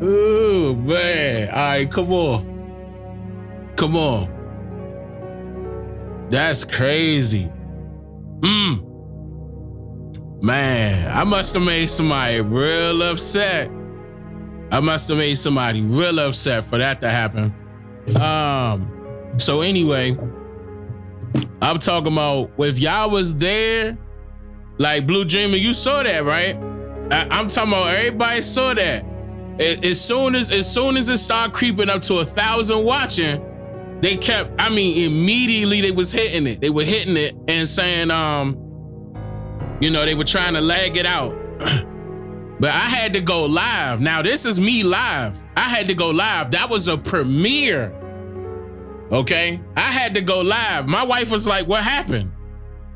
Ooh, man. All right, come on. Come on. That's crazy. Man, I must have made somebody real upset. I must have made somebody real upset for that to happen. So anyway, I'm talking about if y'all was there, like Blue Dreamer, you saw that, right? I'm talking about everybody saw that. As soon as it started creeping up to 1,000 watching, they kept, immediately they was hitting it. They were hitting it and saying, they were trying to lag it out. But I had to go live. Now, this is me live. I had to go live. That was a premiere. Okay? I had to go live. My wife was like, what happened?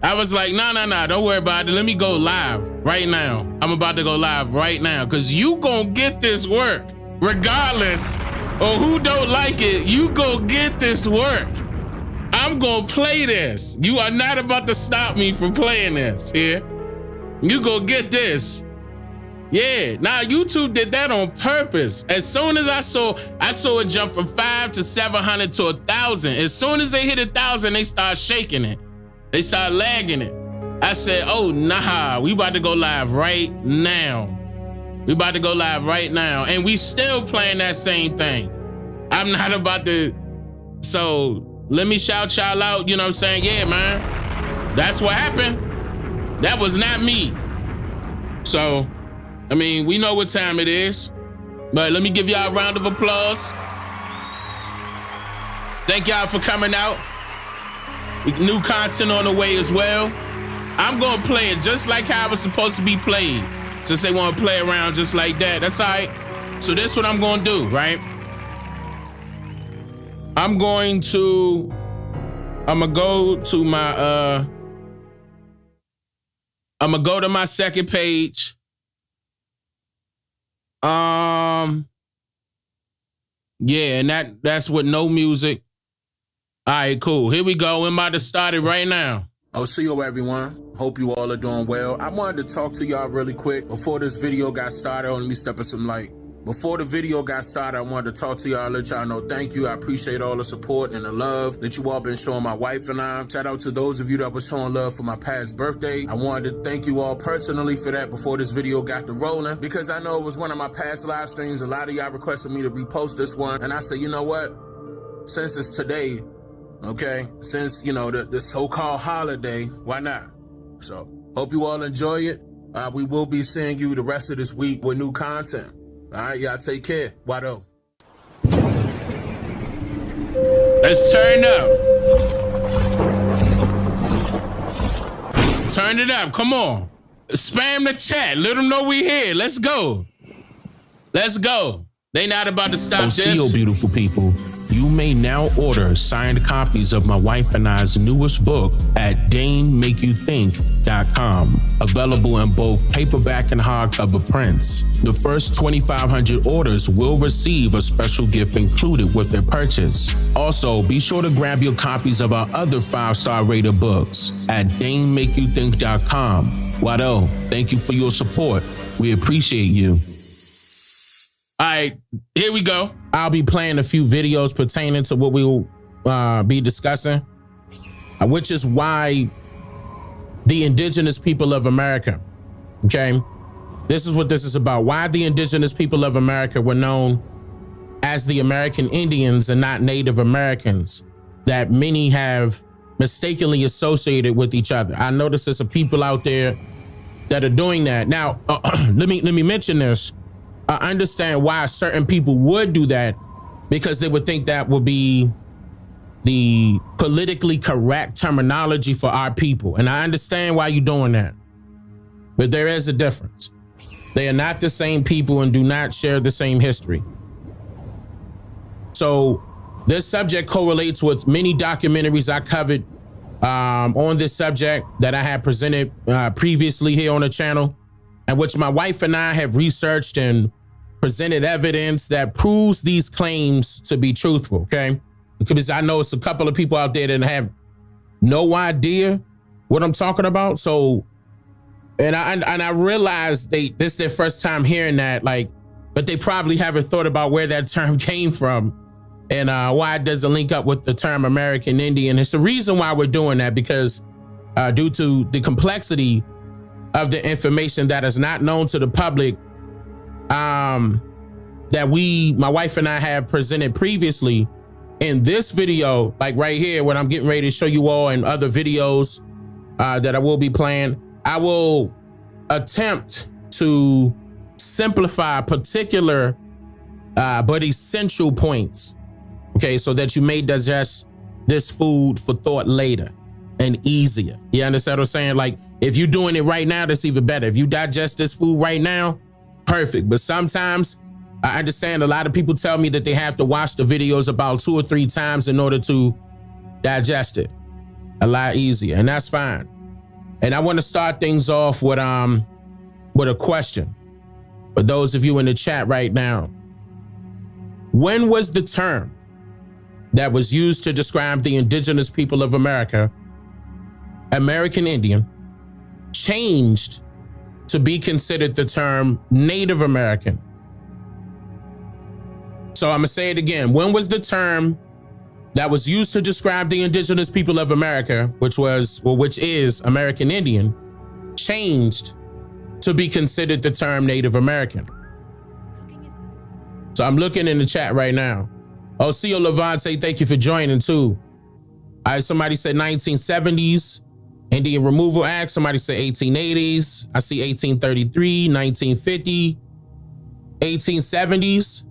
I was like, no, don't worry about it. Let me go live right now. I'm about to go live right now because you gonna get this work. Regardless of who don't like it, you gonna get this work. I'm gonna play this. You are not about to stop me from playing this here. You gonna get this. Yeah, now YouTube did that on purpose. As soon as I saw it jump from 5 to 700 to 1,000. As soon as they hit 1,000, they start shaking it. They start lagging it. I said, oh, nah, we about to go live right now. We about to go live right now. And we still playing that same thing. I'm not about to, so let me shout y'all out, you know what I'm saying? Yeah, man, that's what happened. That was not me. So, we know what time it is, but let me give y'all a round of applause. Thank y'all for coming out. New content on the way as well. I'm gonna play it just like how it was supposed to be played. Since they wanna play around just like that, that's all right. So this is what I'm gonna do, right? I'm gonna go to my, I'm gonna go to my second page. Yeah, and that's with no music. All right, cool. Here we go. We're about to start it right now. Oh, see you everyone. Hope you all are doing well. I wanted to talk to y'all really quick before this video got started. Let me step in some light. Before the video got started, I wanted to talk to y'all, let y'all know thank you. I appreciate all the support and the love that you all been showing my wife and I. Shout out to those of you that were showing love for my past birthday. I wanted to thank you all personally for that before this video got to rolling, because I know it was one of my past live streams. A lot of y'all requested me to repost this one, and I said, you know what? Since it's today, okay, since, the so-called holiday, why not? So, hope you all enjoy it. We will be seeing you the rest of this week with new content. All right, y'all take care. Wado. Let's turn up. Turn it up. Come on. Spam the chat. Let them know we here. Let's go. Let's go. They not about to stop this. OCO, beautiful people. You may now order signed copies of my wife and I's newest book at DaneMakeYouThink.com. Available in both paperback and hardcover prints. The first 2,500 orders will receive a special gift included with their purchase. Also, be sure to grab your copies of our other 5-star rated books at DaneMakeYouThink.com. Wado, thank you for your support. We appreciate you. All right, here we go. I'll be playing a few videos pertaining to what we'll be discussing, which is why the indigenous people of America, okay? This is what this is about. Why the indigenous people of America were known as the American Indians and not Native Americans, that many have mistakenly associated with each other. I notice there's some people out there that are doing that. Now, let me mention this. I understand why certain people would do that, because they would think that would be the politically correct terminology for our people. And I understand why you're doing that. But there is a difference. They are not the same people and do not share the same history. So this subject correlates with many documentaries I covered on this subject that I had presented previously here on the channel, and which my wife and I have researched and presented evidence that proves these claims to be truthful, okay? Because I know it's a couple of people out there that have no idea what I'm talking about. So And I realized this is their first time hearing that, like, but they probably haven't thought about where that term came from and why it doesn't link up with the term American Indian. It's the reason why we're doing that, because due to the complexity of the information that is not known to the public, that my wife and I have presented previously in this video, like right here, what I'm getting ready to show you all, and other videos that I will be playing. I will attempt to simplify particular but essential points, okay, so that you may digest this food for thought later and easier. You understand what I'm saying? Like, if you're doing it right now, that's even better. If you digest this food right now, perfect. But sometimes I understand a lot of people tell me that they have to watch the videos about 2 or 3 times in order to digest it a lot easier, and that's fine. And I want to start things off with a question for those of you in the chat right now. When was the term that was used to describe the indigenous people of America, American Indian, changed to be considered the term Native American? So I'm gonna say it again. When was the term that was used to describe the indigenous people of America, which is American Indian, changed to be considered the term Native American? So I'm looking in the chat right now. Oh, C.O. Levante, thank you for joining too. All right, somebody said 1970s, Indian Removal Act. Somebody said 1880s. I see 1833, 1950, 1870s,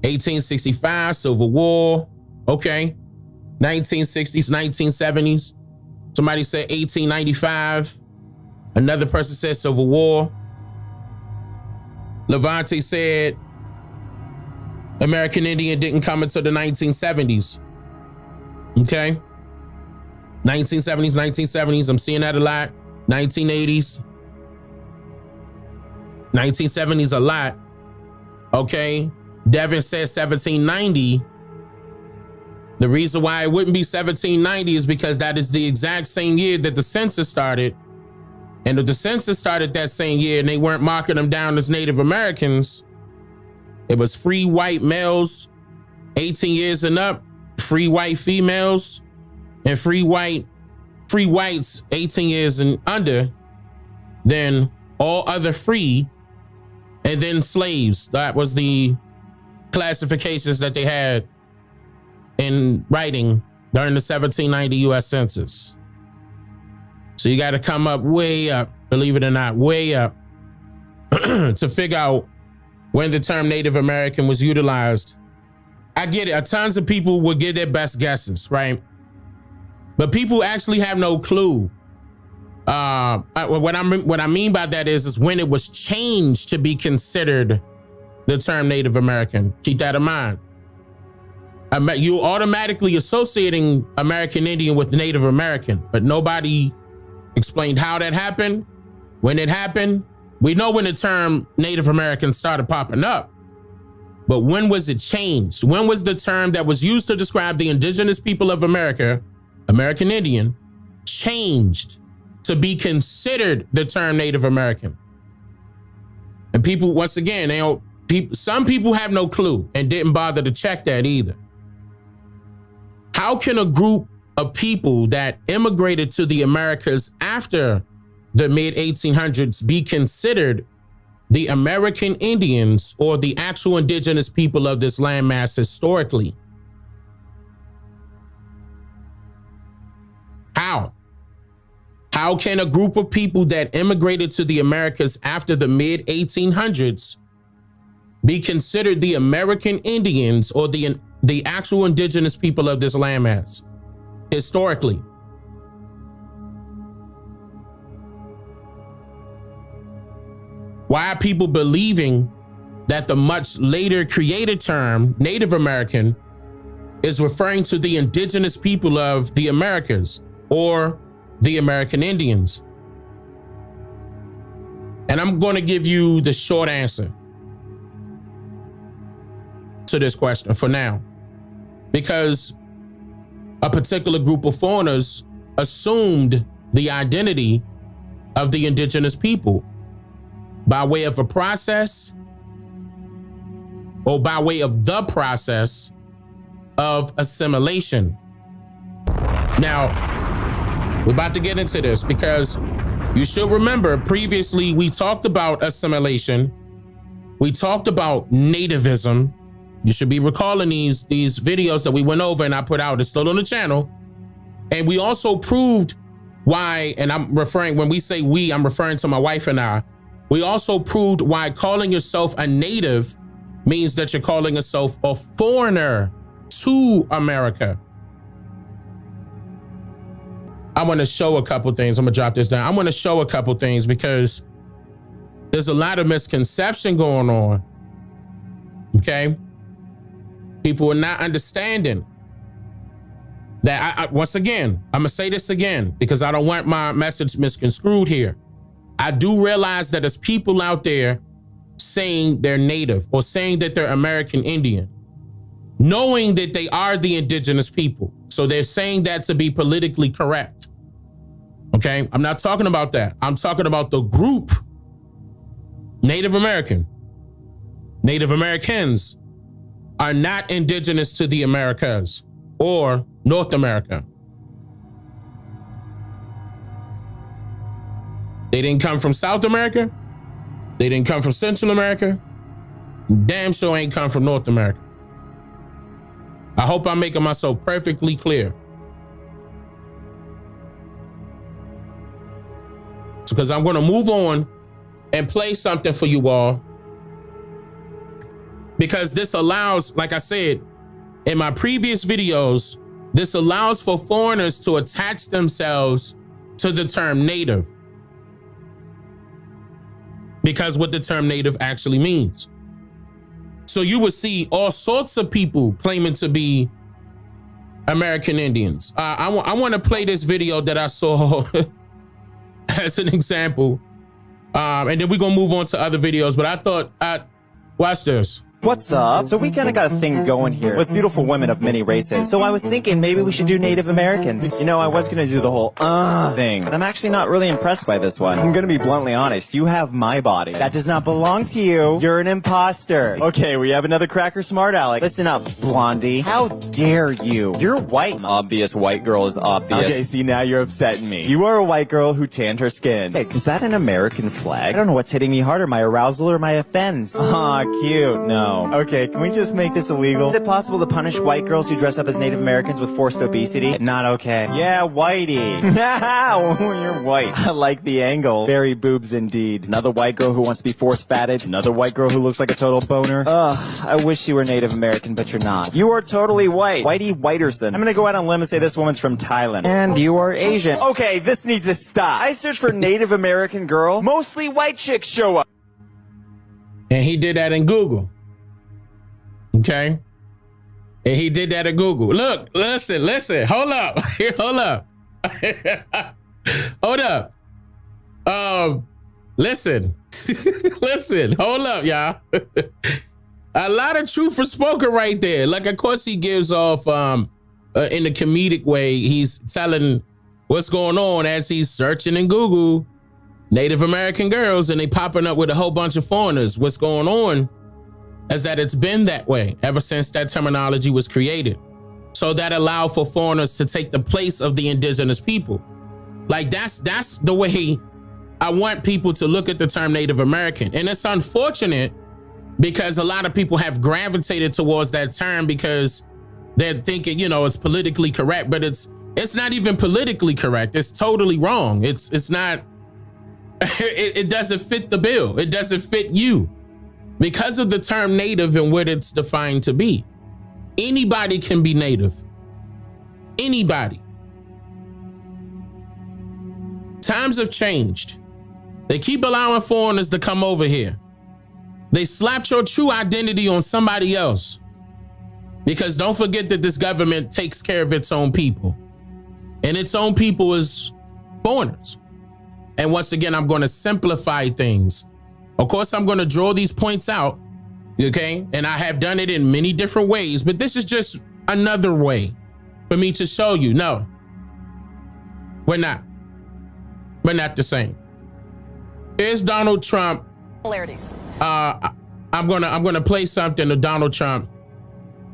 1865, Civil War. Okay. 1960s, 1970s. Somebody said 1895. Another person said Civil War. Levante said American Indian didn't come until the 1970s. Okay. 1970s. I'm seeing that a lot. 1980s. 1970s a lot. Okay. Devin says 1790. The reason why it wouldn't be 1790 is because that is the exact same year that the census started. And if the census started that same year and they weren't marking them down as Native Americans, it was free white males, 18 years and up, free white females, and free whites, 18 years and under, then all other free, and then slaves. That was the classifications that they had in writing during the 1790 U.S. Census. So you got to come up way up, believe it or not, way up to figure out when the term Native American was utilized. I get it. Tons of people will give their best guesses, right? But people actually have no clue. What I mean by that is when it was changed to be considered the term Native American. Keep that in mind. You automatically associating American Indian with Native American, but nobody explained how that happened, when it happened. We know when the term Native American started popping up, but when was it changed? When was the term that was used to describe the indigenous people of America, American Indian, changed to be considered the term Native American? And people, once again, some people have no clue and didn't bother to check that either. How can a group of people that immigrated to the Americas after the mid-1800s be considered the American Indians or the actual indigenous people of this landmass historically? How? How can a group of people that immigrated to the Americas after the mid-1800s be considered the American Indians or the actual indigenous people of this landmass historically? Why are people believing that the much later created term Native American is referring to the indigenous people of the Americas or the American Indians? And I'm going to give you the short answer to this question for now, because a particular group of foreigners assumed the identity of the indigenous people by way of a process or by way of the process of assimilation. Now, we're about to get into this because you should remember previously we talked about assimilation. We talked about nativism. You should be recalling these videos that we went over and I put out. It's still on the channel. And we also proved why, and I'm referring, when we say we, I'm referring to my wife and I. We also proved why calling yourself a native means that you're calling yourself a foreigner to America. I want to show a couple things. I'm gonna drop this down. I'm gonna show a couple things because there's a lot of misconception going on. Okay? People are not understanding that I once again, I'm gonna say this again because I don't want my message misconstrued here. I do realize that there's people out there saying they're native or saying that they're American Indian, knowing that they are the indigenous people. So they're saying that to be politically correct. Okay, I'm not talking about that. I'm talking about the group Native American. Native Americans are not indigenous to the Americas or North America. They didn't come from South America. They didn't come from Central America. Damn sure ain't come from North America. I hope I'm making myself perfectly clear. Because I'm going to move on and play something for you all. Because this allows, like I said, in my previous videos, this allows for foreigners to attach themselves to the term native. Because what the term native actually means. So you would see all sorts of people claiming to be American Indians. I want to play this video that I saw as an example. And then we're going to move on to other videos. But I thought, watch this. What's up? So we kind of got a thing going here with beautiful women of many races. So I was thinking maybe we should do Native Americans. You know, I was going to do the whole thing, but I'm actually not really impressed by this one. I'm going to be bluntly honest. You have my body. That does not belong to you. You're an imposter. Okay, we have another cracker smart aleck. Listen up, Blondie. How dare you? You're white. Obvious white girl is obvious. Okay, see, now you're upsetting me. You are a white girl who tanned her skin. Hey, is that an American flag? I don't know what's hitting me harder, my arousal or my offense. Aw, cute. No. Okay, can we just make this illegal? Is it possible to punish white girls who dress up as Native Americans with forced obesity? Not okay. Yeah, whitey. You're white. I like the angle. Very boobs indeed. Another white girl who wants to be force fatted. Another white girl who looks like a total boner. Ugh, I wish you were Native American, but you're not. You are totally white. Whitey Whiterson. I'm gonna go out on a limb and say this woman's from Thailand. And you are Asian. Okay, this needs to stop. I searched for Native American girl. Mostly white chicks show up. And he did that in Google. Okay. And he did that at Google. Look, listen, hold up. Here, hold up. Hold up. Listen, hold up, y'all. A lot of truth was spoken right there. Like, of course he gives off, in a comedic way, he's telling what's going on as he's searching in Google Native American girls and they popping up with a whole bunch of foreigners. What's going on is that it's been that way ever since that terminology was created. So that allowed for foreigners to take the place of the indigenous people. Like that's the way I want people to look at the term Native American. And it's unfortunate because a lot of people have gravitated towards that term because they're thinking, you know, it's politically correct, but it's not even politically correct. It's totally wrong. It's not, it doesn't fit the bill. It doesn't fit you. Because of the term native and what it's defined to be. Anybody can be native. Anybody. Times have changed. They keep allowing foreigners to come over here. They slapped your true identity on somebody else. Because don't forget that this government takes care of its own people. And its own people is foreigners. And once again, I'm going to simplify things. Of course, I'm going to draw these points out, okay? And I have done it in many different ways, but this is just another way for me to show you, no, we're not. We're not the same. Here's Donald Trump. Similarities. I'm gonna play something to Donald Trump.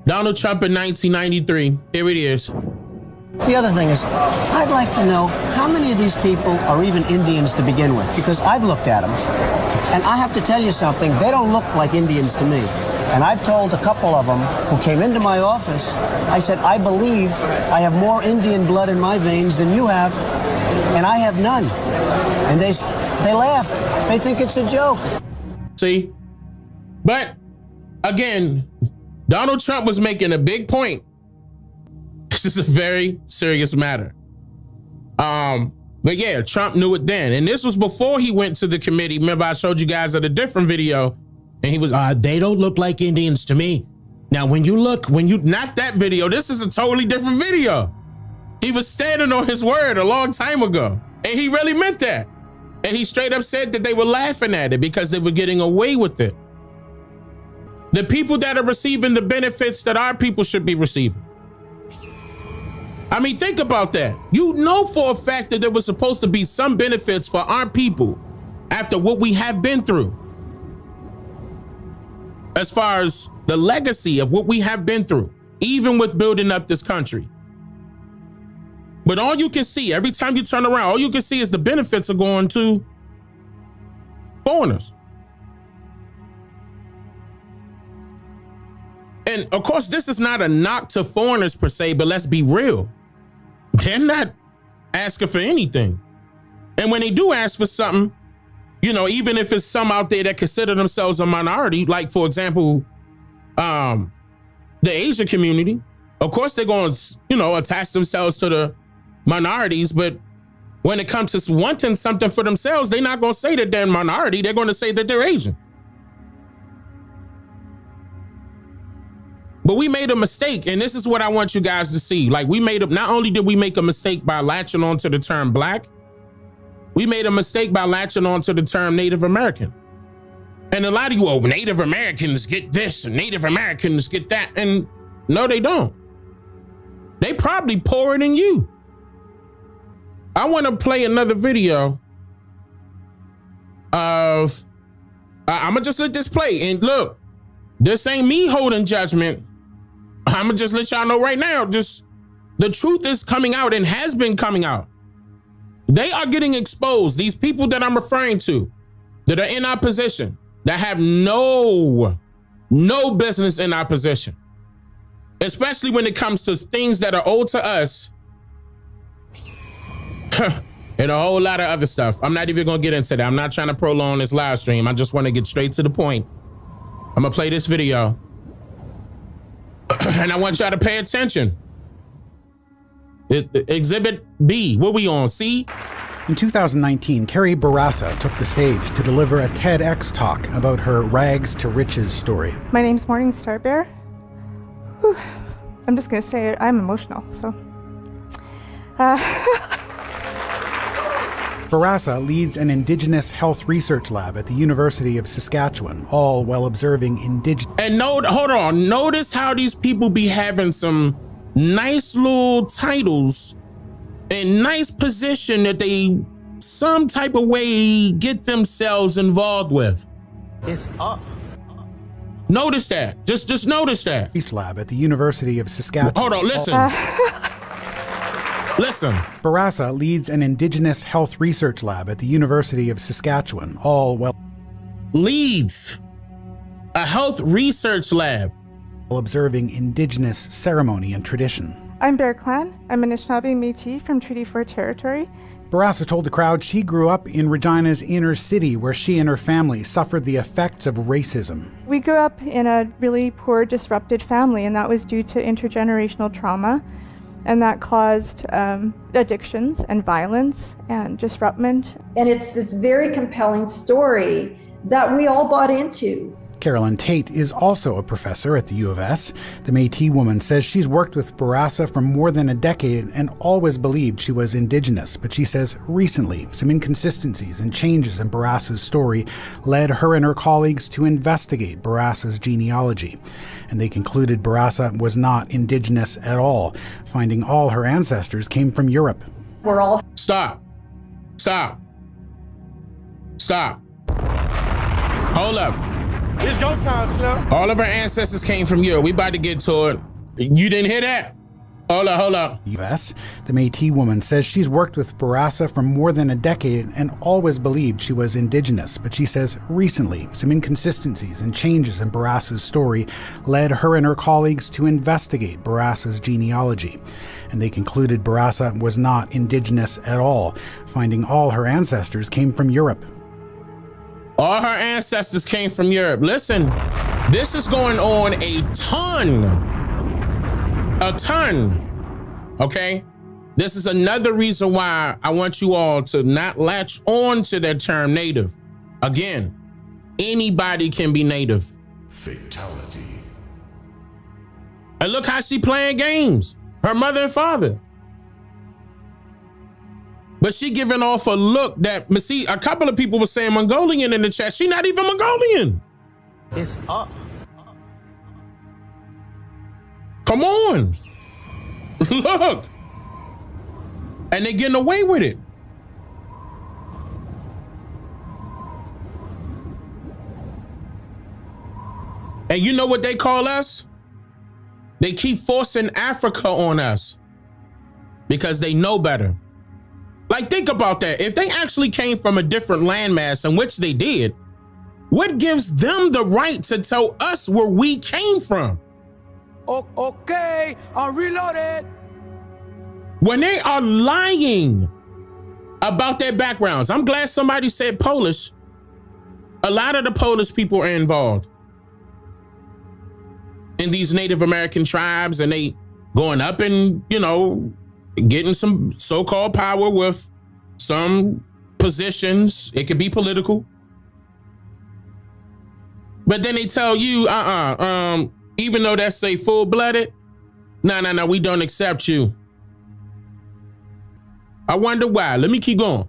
Donald Trump in 1993. Here it is. The other thing is, I'd like to know how many of these people are even Indians to begin with, because I've looked at them, and I have to tell you something, they don't look like Indians to me. And I've told a couple of them who came into my office, I said, I believe I have more Indian blood in my veins than you have, and I have none. And they laugh. They think it's a joke. See? But, again, Donald Trump was making a big point. This is a very serious matter. But yeah, Trump knew it then. And this was before he went to the committee. Remember, I showed you guys at a different video, and he was, they don't look like Indians to me. Now, not that video, this is a totally different video. He was standing on his word a long time ago, and he really meant that. And he straight up said that they were laughing at it because they were getting away with it. The people that are receiving the benefits that our people should be receiving. I mean, think about that. You know for a fact that there was supposed to be some benefits for our people after what we have been through. As far as the legacy of what we have been through, even with building up this country. But all you can see, every time you turn around, all you can see is the benefits are going to foreigners. And of course, this is not a knock to foreigners per se, but let's be real. They're not asking for anything. And when they do ask for something, even if it's some out there that consider themselves a minority, like, for example, the Asian community, of course, they're going to, attach themselves to the minorities. But when it comes to wanting something for themselves, they're not going to say that they're a minority. They're going to say that they're Asian. But we made a mistake, and this is what I want you guys to see. Like, not only did we make a mistake by latching onto the term black, we made a mistake by latching onto the term Native American. And a lot of you, Native Americans get this and Native Americans get that. And no, they don't. They probably poorer than you. I want to play another video of, I'm going to just let this play. And look, this ain't me holding judgment. I'm gonna just let y'all know right now, just the truth is coming out and has been coming out. They are getting exposed. These people that I'm referring to that are in our position, that have no business in our position, especially when it comes to things that are owed to us and a whole lot of other stuff. I'm not even gonna get into that. I'm not trying to prolong this live stream. I just want to get straight to the point. I'm gonna play this video. And I want y'all to pay attention. Exhibit B, what we on, C? In 2019, Carrie Barassa took the stage to deliver a TEDx talk about her rags to riches story. My name's Morning Star Bear. Whew. I'm just gonna say it, I'm emotional, so. Barassa leads an Indigenous health research lab at the University of Saskatchewan, all while observing Indigenous. And hold on, notice how these people be having some nice little titles and nice position that they some type of way get themselves involved with. It's up. Notice that. Just notice that. Lab at the University of Saskatchewan. Hold on, listen. Listen. Barassa leads an Indigenous health research lab at the University of Saskatchewan, all while leads a health research lab while observing Indigenous ceremony and tradition. I'm Bear Clan. I'm an Anishinaabe Métis from Treaty 4 territory. Barassa told the crowd she grew up in Regina's inner city, where she and her family suffered the effects of racism. We grew up in a really poor, disrupted family, and that was due to intergenerational trauma. And that caused addictions and violence and disruption. And it's this very compelling story that we all bought into. Carolyn Tate is also a professor at the U of S. The Métis woman says she's worked with Barassa for more than a decade and always believed she was Indigenous. But she says recently, some inconsistencies and changes in Barassa's story led her and her colleagues to investigate Barassa's genealogy. And they concluded Barassa was not Indigenous at all, finding all her ancestors came from Europe. We're all... Stop. Stop. Hold up. It's go time, Slim. All of our ancestors came from Europe. We about to get to it. You didn't hear that? Hold up. U.S. The Métis woman says she's worked with Bourassa for more than a decade and always believed she was Indigenous, but she says recently some inconsistencies and changes in Bourassa's story led her and her colleagues to investigate Bourassa's genealogy. And they concluded Bourassa was not Indigenous at all, finding all her ancestors came from Europe. All her ancestors came from Europe. Listen, this is going on a ton, okay? This is another reason why I want you all to not latch on to that term native. Again, anybody can be native. Fatality. And look how she playing games, her mother and father. But she giving off a look that, see, a couple of people were saying Mongolian in the chat. She not even Mongolian. It's up. Come on. Look. And they getting away with it. And you know what they call us? They keep forcing Africa on us because they know better. Like, think about that. If they actually came from a different landmass, in which they did, what gives them the right to tell us where we came from? Okay, I'm reloaded. When they are lying about their backgrounds, I'm glad somebody said Polish. A lot of the Polish people are involved in these Native American tribes, and they going up and, you know, getting some so-called power with some positions. It could be political. But then they tell you, even though that's say full-blooded, no, we don't accept you. I wonder why. Let me keep going.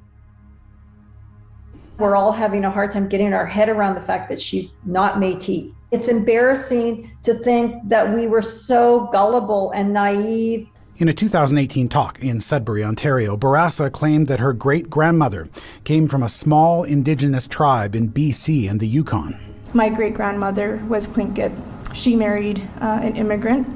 We're all having a hard time getting our head around the fact that she's not Métis. It's embarrassing to think that we were so gullible and naive. In a 2018 talk in Sudbury, Ontario, Bourassa claimed that her great-grandmother came from a small Indigenous tribe in BC and the Yukon. My great-grandmother was Tlingit. She married an immigrant.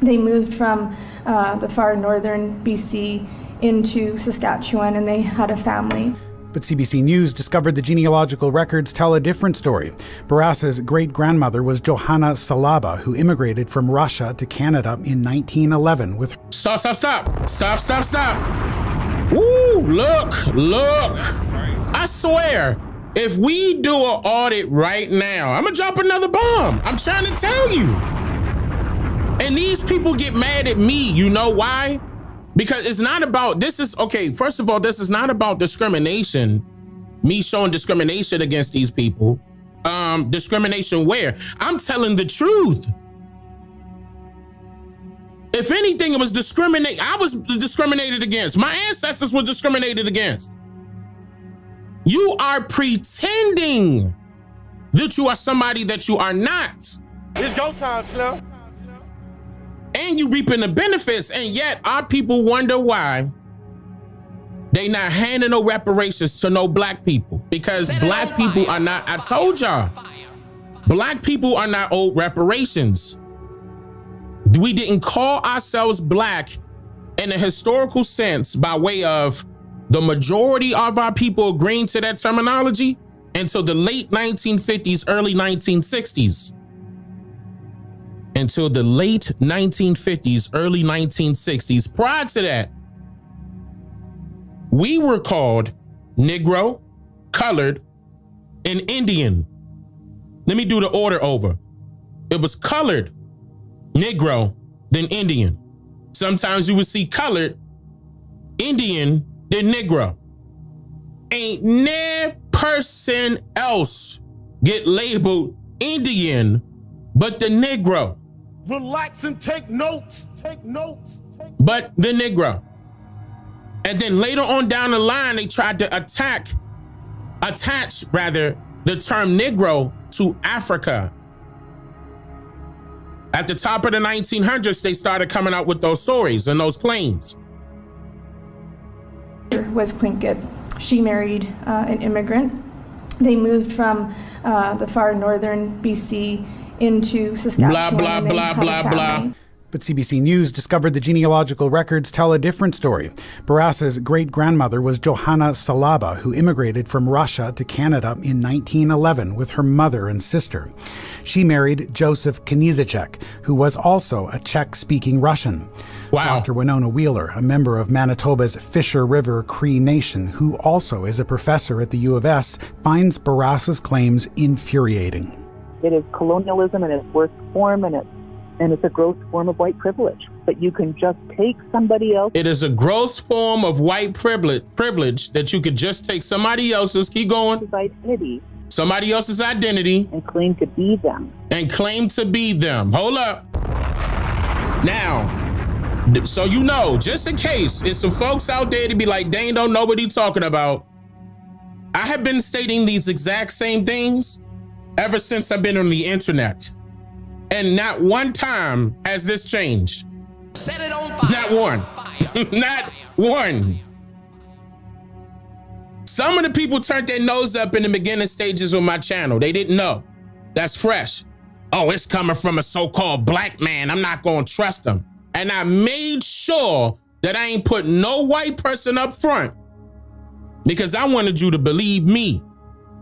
They moved from the far northern BC into Saskatchewan, and they had a family. But CBC News discovered the genealogical records tell a different story. Bourassa's great-grandmother was Johanna Salaba, who immigrated from Russia to Canada in 1911 with... Stop. Woo, look. I swear, if we do an audit right now, I'm gonna drop another bomb. I'm trying to tell you. And these people get mad at me. You know why? Because it's not about, first of all, this is not about discrimination, me showing discrimination against these people. Discrimination where? I'm telling the truth. If anything, it was I was discriminated against. My ancestors were discriminated against. You are pretending that you are somebody that you are not. It's go time, Slim. And you reaping the benefits, and yet our people wonder why they not handing no reparations to no black people, because black people are not, I told y'all, black people are not owed reparations. We didn't call ourselves black in a historical sense by way of the majority of our people agreeing to that terminology until the late 1950s, early 1960s. Until the late 1950s, early 1960s. Prior to that, we were called Negro, colored, and Indian. Let me do the order over. It was colored, Negro, then Indian. Sometimes you would see colored, Indian, then Negro. Ain't no person else get labeled Indian but the Negro. Relax and take notes. But the Negro. And then later on down the line, they tried to attach the term Negro to Africa. At the top of the 1900s, they started coming out with those stories and those claims. Was Tlingit. She married an immigrant. They moved from the far northern BC into Saskatchewan. Blah, and they blah, had a blah, blah. family. But CBC News discovered the genealogical records tell a different story. Barassa's great-grandmother was Johanna Salaba, who immigrated from Russia to Canada in 1911 with her mother and sister. She married Joseph Knizichek, who was also a Czech-speaking Russian. Wow. Dr. Winona Wheeler, a member of Manitoba's Fisher River Cree Nation, who also is a professor at the U of S, finds Barassa's claims infuriating. It is colonialism in its worst form, and it's a gross form of white privilege. But you can just take somebody else. It is a gross form of white privilege that you could just take somebody else's, keep going, identity. Somebody else's identity. And claim to be them. Hold up. Now, so you know, just in case, it's some folks out there to be like, Dane don't know what he's talking about. I have been stating these exact same things ever since I've been on the internet. And not one time has this changed. Set it on fire. Not one. Not one. Some of the people turned their nose up in the beginning stages of my channel. They didn't know. That's fresh. Oh, it's coming from a so-called black man. I'm not going to trust him. And I made sure that I ain't put no white person up front because I wanted you to believe me.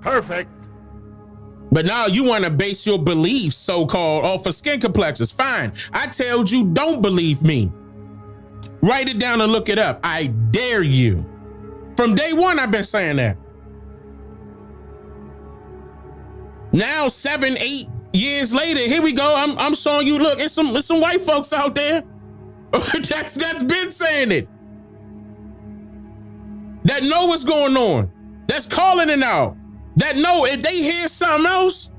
Perfect. But now you want to base your beliefs, so-called, off of skin complexes. Fine. I told you, don't believe me. Write it down and look it up. I dare you. From day one, I've been saying that. Now, 7, 8 years later, here we go. I'm showing you, look, it's some white folks out there that's been saying it. That know what's going on. That's calling it out. That know if they hear something else,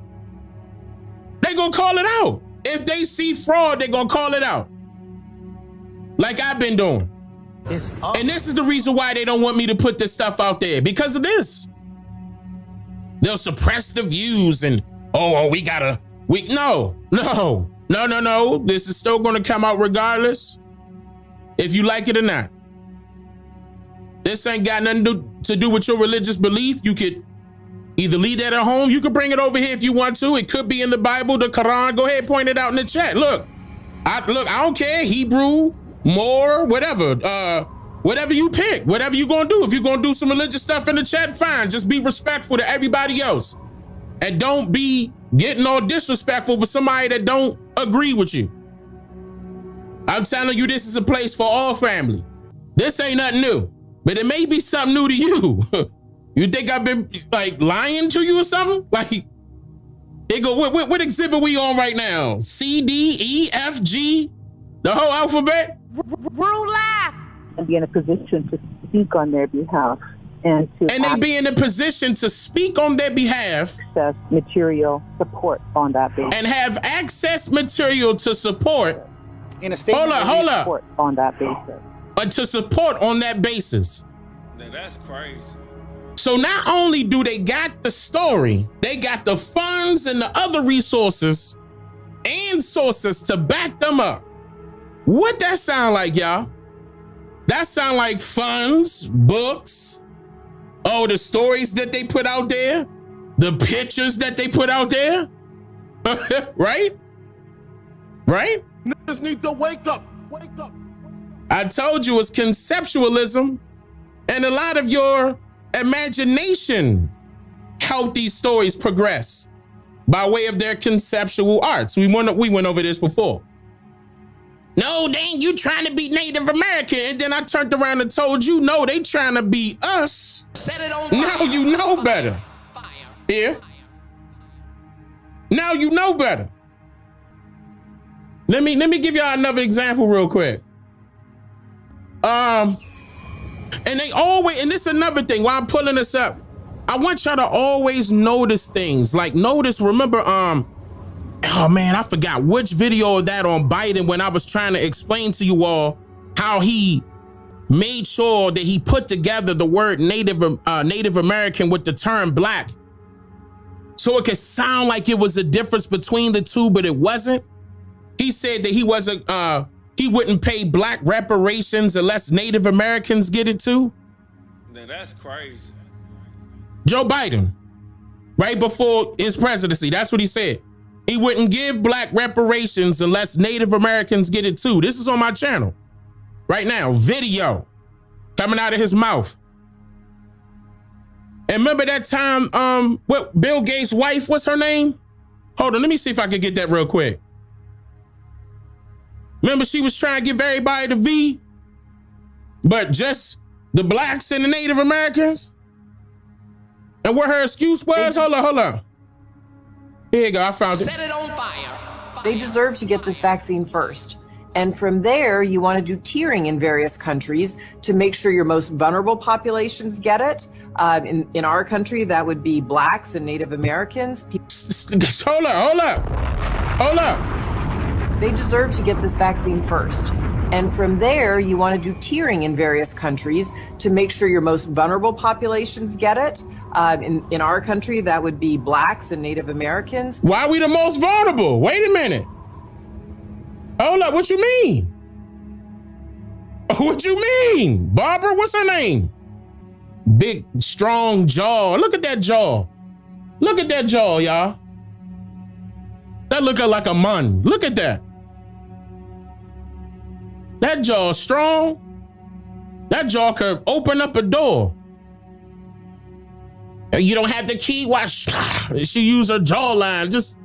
they gonna call it out. If they see fraud, they gonna call it out. Like I've been doing. And this is the reason why they don't want me to put this stuff out there, because of this. They'll suppress the views and, no. This is still gonna come out regardless, if you like it or not. This ain't got nothing to do with your religious belief. You could either leave that at home. You can bring it over here if you want to. It could be in the Bible, the Quran. Go ahead, point it out in the chat. Look, I don't care. Hebrew, more, whatever. Whatever you pick, whatever you gonna do. If you're gonna do some religious stuff in the chat, fine. Just be respectful to everybody else. And don't be getting all disrespectful for somebody that don't agree with you. I'm telling you, this is a place for all family. This ain't nothing new, but it may be something new to you. You think I've been like lying to you or something? Like, they go, what exhibit we on right now? C, D, E, F, G, the whole alphabet? Rule life. And be in a position to speak on their behalf and they be in a position to speak on their behalf. Access material support on that basis. And have access material to support. In a statement, hold up. Support on that basis. To support on that basis. Now that's crazy. So not only do they got the story, they got the funds and the other resources and sources to back them up. What that sound like, y'all? That sound like funds, books, the stories that they put out there, the pictures that they put out there, right? Right? Niggas need to wake up. Wake up. I told you it's conceptualism, and a lot of your imagination helped these stories progress by way of their conceptual arts. We went over this before. No, Dane, you trying to be Native American. And then I turned around and told you, no, they trying to be us. Set it on fire. Now you know better. Yeah. Now you know better. Let me give y'all another example real quick. And they always, and this is another thing, while I'm pulling this up, I want y'all to always notice things. Like remember, oh man, I forgot which video of that on Biden when I was trying to explain to you all how he made sure that he put together the word Native American with the term black. So it could sound like it was a difference between the two, but it wasn't. He said that he wouldn't pay black reparations unless Native Americans get it too. Now that's crazy. Joe Biden. right before his presidency. That's what he said. He wouldn't give black reparations unless Native Americans get it too. This is on my channel right now. Video coming out of his mouth. And remember that time, what Bill Gates' wife, what's her name? Hold on, let me see if I can get that real quick. Remember she was trying to give everybody the V, but just the blacks and the Native Americans? And what her excuse was? Hold on. Here you go, I found it. Set it on fire. They deserve to get this vaccine first. And from there, you want to do tiering in various countries to make sure your most vulnerable populations get it. In our country, that would be blacks and Native Americans. Hold up. They deserve to get this vaccine first. And from there, you want to do tiering in various countries to make sure your most vulnerable populations get it. In our country, that would be blacks and Native Americans. Why are we the most vulnerable? Wait a minute. Hold up, what you mean? What you mean? Barbara, what's her name? Big, strong jaw. Look at that jaw. Look at that jaw, y'all. That look like a mun. Look at that. That jaw strong. That jaw could open up a door. You don't have the key. Watch. She used her jawline. Just.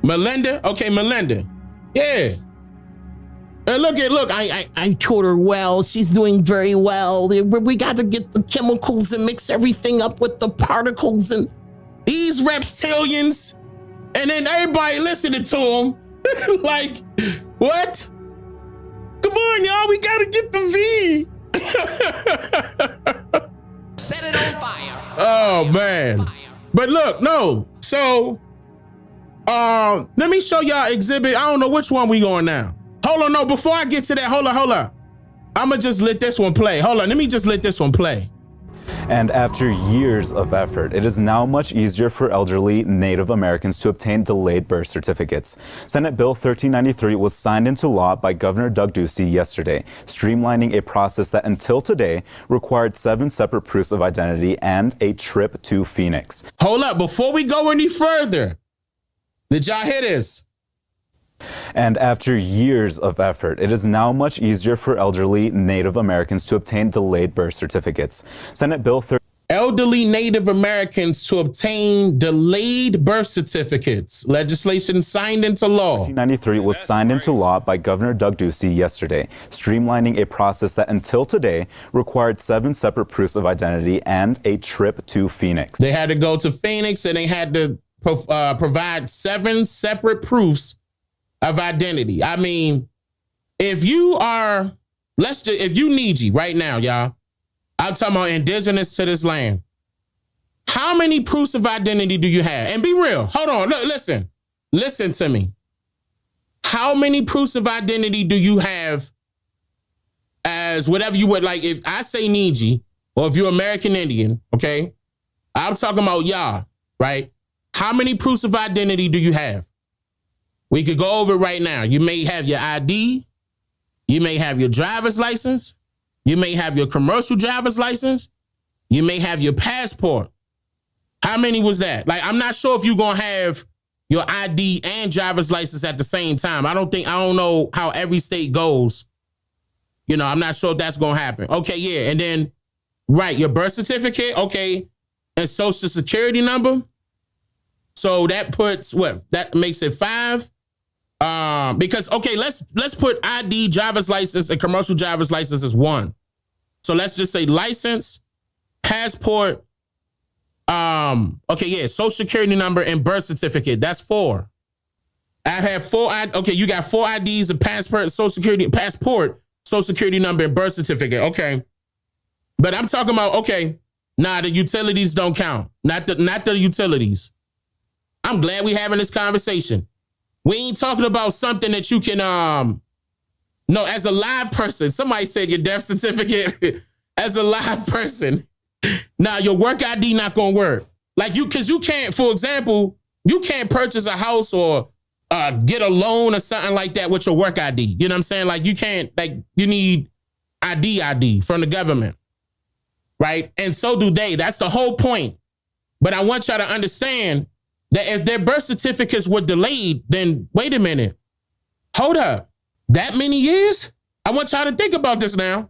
Melinda? Okay, Melinda. Yeah. And look, I taught her well. She's doing very well. We got to get the chemicals and mix everything up with the particles and these reptilians. And then everybody listening to them. Like, what? Come on, y'all. We got to get the V. Set it on fire. Oh, man. But look, no. So, let me show y'all exhibit. I don't know which one we going now. Hold on, no, before I get to that, hold on. I'ma just let this one play. Hold on, let me just let this one play. And after years of effort, it is now much easier for elderly Native Americans to obtain delayed birth certificates. Senate Bill 1393 was signed into law by Governor Doug Ducey yesterday, streamlining a process that until today required 7 separate proofs of identity and a trip to Phoenix. Hold up, before we go any further, did y'all hear this? And after years of effort, it is now much easier for elderly Native Americans to obtain delayed birth certificates. Senate Bill Elderly Native Americans to obtain delayed birth certificates. Legislation signed into law. 1993 was signed into law by Governor Doug Ducey yesterday, streamlining a process that until today required 7 separate proofs of identity and a trip to Phoenix. They had to go to Phoenix and they had to provide 7 separate proofs of identity. I mean, if you are, if you Niji right now, y'all, I'm talking about indigenous to this land. How many proofs of identity do you have? And be real. Hold on. Listen to me. How many proofs of identity do you have as whatever you would like? If I say Niji, or if you're American Indian, okay? I'm talking about y'all, right? How many proofs of identity do you have? We could go over it right now. You may have your ID. You may have your driver's license. You may have your commercial driver's license. You may have your passport. How many was that? Like, I'm not sure if you're going to have your ID and driver's license at the same time. I don't know how every state goes. You know, I'm not sure if that's going to happen. Okay, yeah. And then, right, your birth certificate, okay, and social security number. So that puts what? That makes it 5. Because, okay, let's put ID, driver's license, and commercial driver's license as 1. So let's just say license, passport, okay, yeah, social security number and birth certificate. That's 4. I have 4. Okay, you got 4 IDs, a passport, social security number, and birth certificate. Okay, but I'm talking about, okay, the utilities don't count. Not the utilities. I'm glad we having this conversation. We ain't talking about something that you can, no, as a live person. Somebody said your death certificate as a live person. Now your work ID not gonna work. Like cause you can't, for example, you can't purchase a house or get a loan or something like that with your work ID. You know what I'm saying? Like you can't, like you need ID from the government. right? And so do they. That's the whole point. But I want y'all to understand that if their birth certificates were delayed, then wait a minute. Hold up. That many years? I want y'all to think about this now.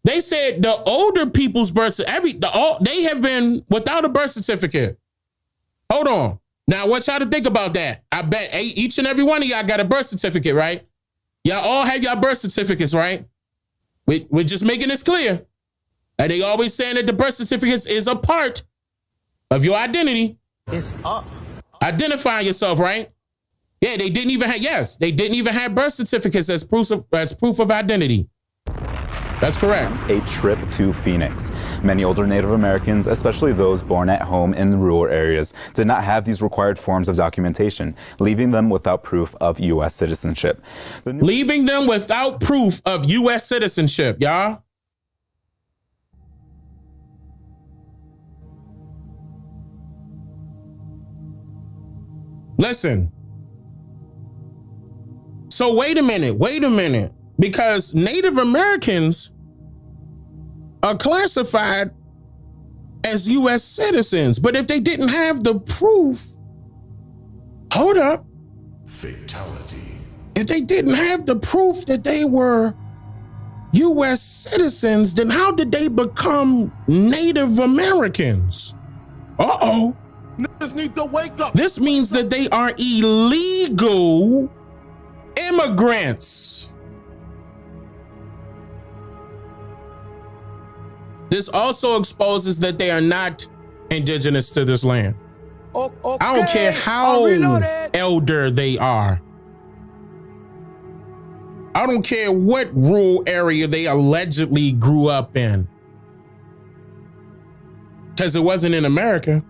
They said the older people's birth they have been without a birth certificate. Hold on. Now I want y'all to think about that. I bet each and every one of y'all got a birth certificate, right? Y'all all have y'all birth certificates, right? We're just making this clear. And they always saying that the birth certificates is a part of your identity. It's up. Identifying yourself, right? Yeah, they didn't even have birth certificates as proof of identity. That's correct. A trip to Phoenix. Many older Native Americans, especially those born at home in rural areas, did not have these required forms of documentation, leaving them without proof of U.S. citizenship. Leaving them without proof of U.S. citizenship, y'all. Listen. So wait a minute. Because Native Americans are classified as U.S. citizens. But if they didn't have the proof, hold up. Fatality. If they didn't have the proof that they were U.S. citizens, then how did they become Native Americans? Uh-oh. Niggas need to wake up. This means that they are illegal immigrants. This also exposes that they are not indigenous to this land. Okay, I don't care how elder they are. I don't care what rural area they allegedly grew up in. Because it wasn't in America.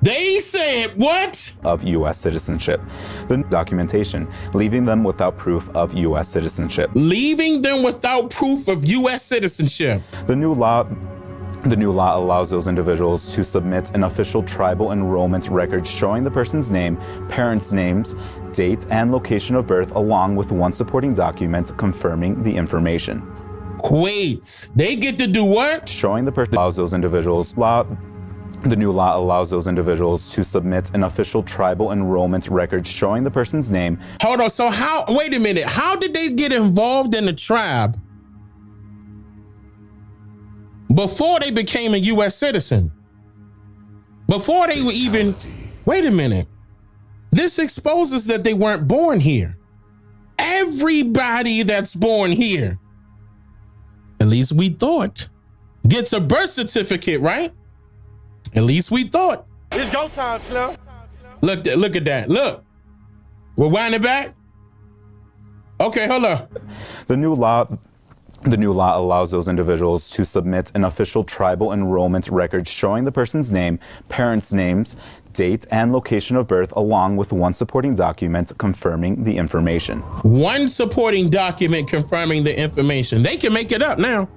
They said what? Of U.S. citizenship. The documentation, leaving them without proof of U.S. citizenship. Leaving them without proof of U.S. citizenship. The new law allows those individuals to submit an official tribal enrollment record showing the person's name, parents' names, date, and location of birth, along with one supporting document confirming the information. Wait, they get to do what? Showing the person allows those individuals. The new law allows those individuals to submit an official tribal enrollment record showing the person's name. Hold on, so wait a minute, how did they get involved in the tribe before they became a U.S. citizen? Before they were even, wait a minute. This exposes that they weren't born here. Everybody that's born here, at least we thought, gets a birth certificate, right? At least we thought. It's go time, Slim. Look at that. Look. We're winding back. Okay, hold on. The new law allows those individuals to submit an official tribal enrollment record showing the person's name, parents' names, date, and location of birth, along with one supporting document confirming the information. One supporting document confirming the information. They can make it up now.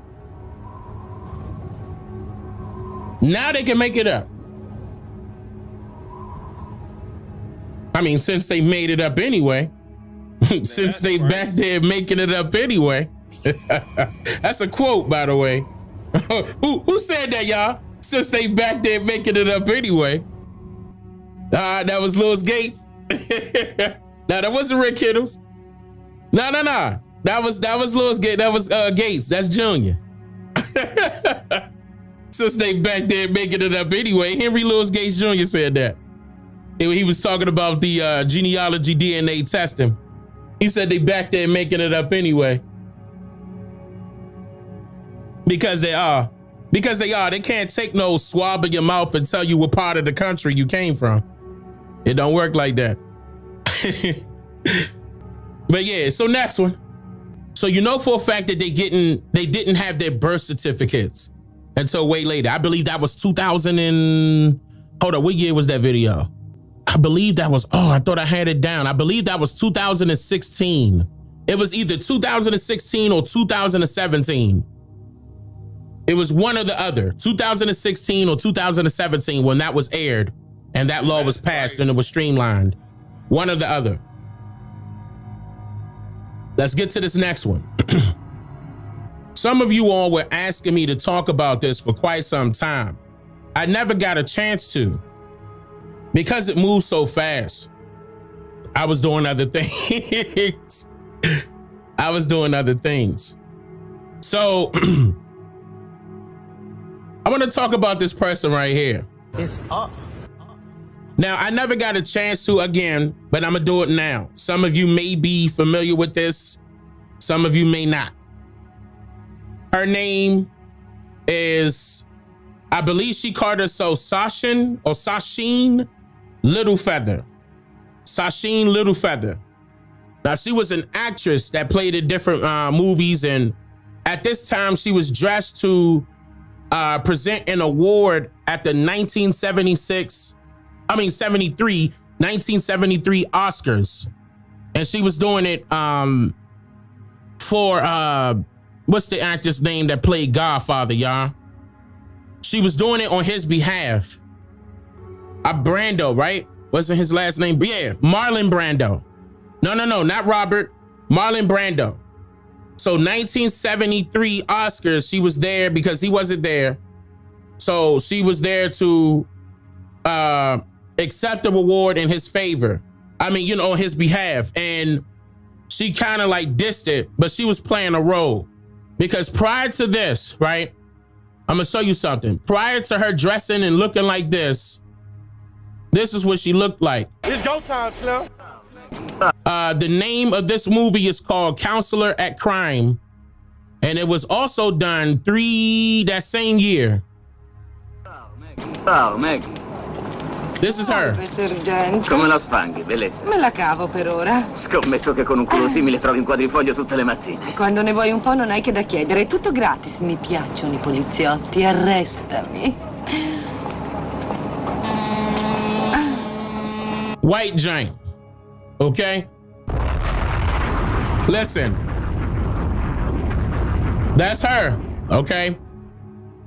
Now they can make it up. I mean, since they made it up anyway. Since they back there making it up anyway. That's a quote, by the way. Who said that, y'all? Since they back there making it up anyway. That was Louis Gates. No, that wasn't Rick Kittles. No. That was Louis Gates. That was Gates. That's Junior. Since they back there making it up anyway. Henry Louis Gates Jr. said that. He was talking about the genealogy DNA testing. He said they back there making it up anyway. Because they are. They can't take no swab in your mouth and tell you what part of the country you came from. It don't work like that. But yeah, so next one. So you know for a fact that they didn't have their birth certificates until way later. I believe that was 2000 and, hold on, what year was that video? I believe that was, I thought I had it down. I believe that was 2016. It was either 2016 or 2017. It was one or the other, 2016 or 2017 when that was aired and that law was passed and it was streamlined. One or the other. Let's get to this next one. Some of you all were asking me to talk about this for quite some time. I never got a chance to because it moves so fast. I was doing other things. I was doing other things. So I want to talk about this person right here. It's up. Now, I never got a chance to again, but I'm gonna do it now. Some of you may be familiar with this. Some of you may not. Her name is, I believe she called herself Sasheen Littlefeather. Sasheen Littlefeather. Now, she was an actress that played in different movies, and at this time, she was dressed to present an award at the 1973 Oscars. And she was doing it for, what's the actor's name that played Godfather, y'all? She was doing it on his behalf. Brando, right? Wasn't his last name? Yeah, Marlon Brando. No, not Robert. Marlon Brando. So 1973 Oscars, she was there because he wasn't there. So she was there to accept the award in his favor. I mean, on his behalf. And she kind of like dissed it, but she was playing a role. Because prior to this, right? I'm gonna show you something. Prior to her dressing and looking like this is what she looked like. It's go time, Slim. The name of this movie is called Counselor at Crime. And it was also done that same year. Ciao, Meg. This is her. Come la sfanghi, bellezza? Me la cavo per ora. Scommetto che con un culo simile trovi un quadrifoglio tutte le mattine. Quando ne vuoi un po' non hai che da chiedere, è tutto gratis. Mi piacciono i poliziotti, arrestami. White Jane. Okay? Listen. That's her. Okay?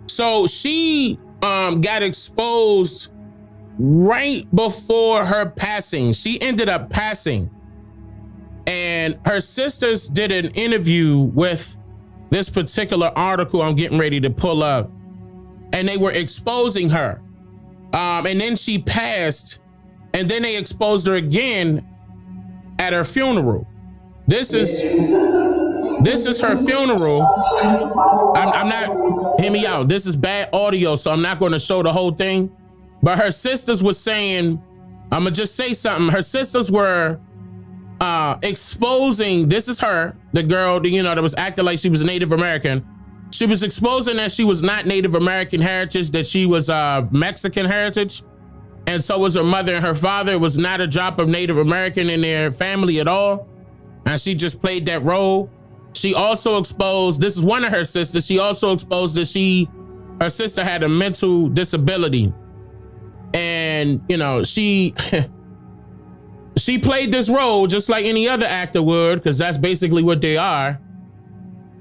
So she got exposed right before her passing. She ended up passing. And her sisters did an interview with this particular article I'm getting ready to pull up. And they were exposing her. And then she passed. And then they exposed her again at her funeral. This is her funeral. I'm not, hear me out. This is bad audio, so I'm not going to show the whole thing. But her sisters were saying, I'm gonna just say something. Her sisters were exposing, this is her, the girl, that was acting like she was Native American. She was exposing that she was not Native American heritage, that she was Mexican heritage. And so was her mother and her father. It was not a drop of Native American in their family at all. And she just played that role. She also exposed, this is one of her sisters, she also exposed that her sister had a mental disability. And, she played this role just like any other actor would, because that's basically what they are.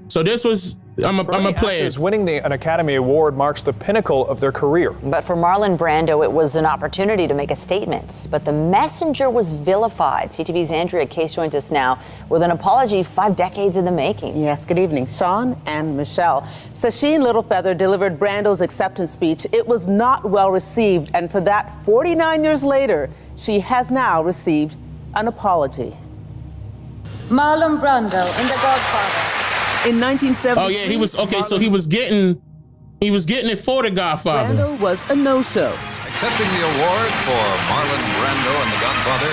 So this was, I'm a play it. Winning an Academy Award marks the pinnacle of their career. But for Marlon Brando, it was an opportunity to make a statement. But the messenger was vilified. CTV's Andrea Case joins us now with an apology 5 decades in the making. Yes, good evening, Sean and Michelle. Sasheen Littlefeather delivered Brando's acceptance speech. It was not well received, and for that, 49 years later, she has now received an apology. Marlon Brando in The Godfather. In 1970. Oh yeah, he was okay. So he was getting it for The Godfather. Brando was a no-show. Accepting the award for Marlon Brando and The Godfather,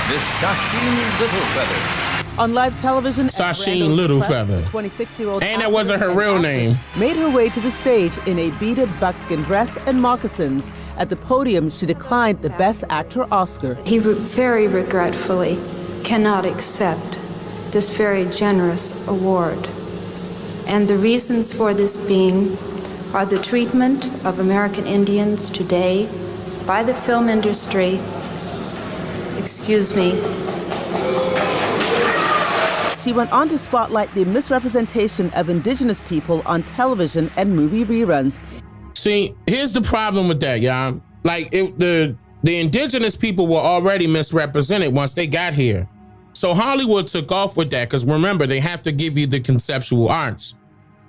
Miss Sasheen Littlefeather. On live television, Sasheen Littlefeather. 26-year-old and that wasn't her real name. Made her way to the stage in a beaded buckskin dress and moccasins. At the podium, she declined the Best Actor Oscar. He very regretfully cannot accept this very generous award. And the reasons for this being are the treatment of American Indians today by the film industry, She went on to spotlight the misrepresentation of Indigenous people on television and movie reruns. See, here's the problem with that, y'all. Like, the Indigenous people were already misrepresented once they got here. So Hollywood took off with that because remember, they have to give you the conceptual arts.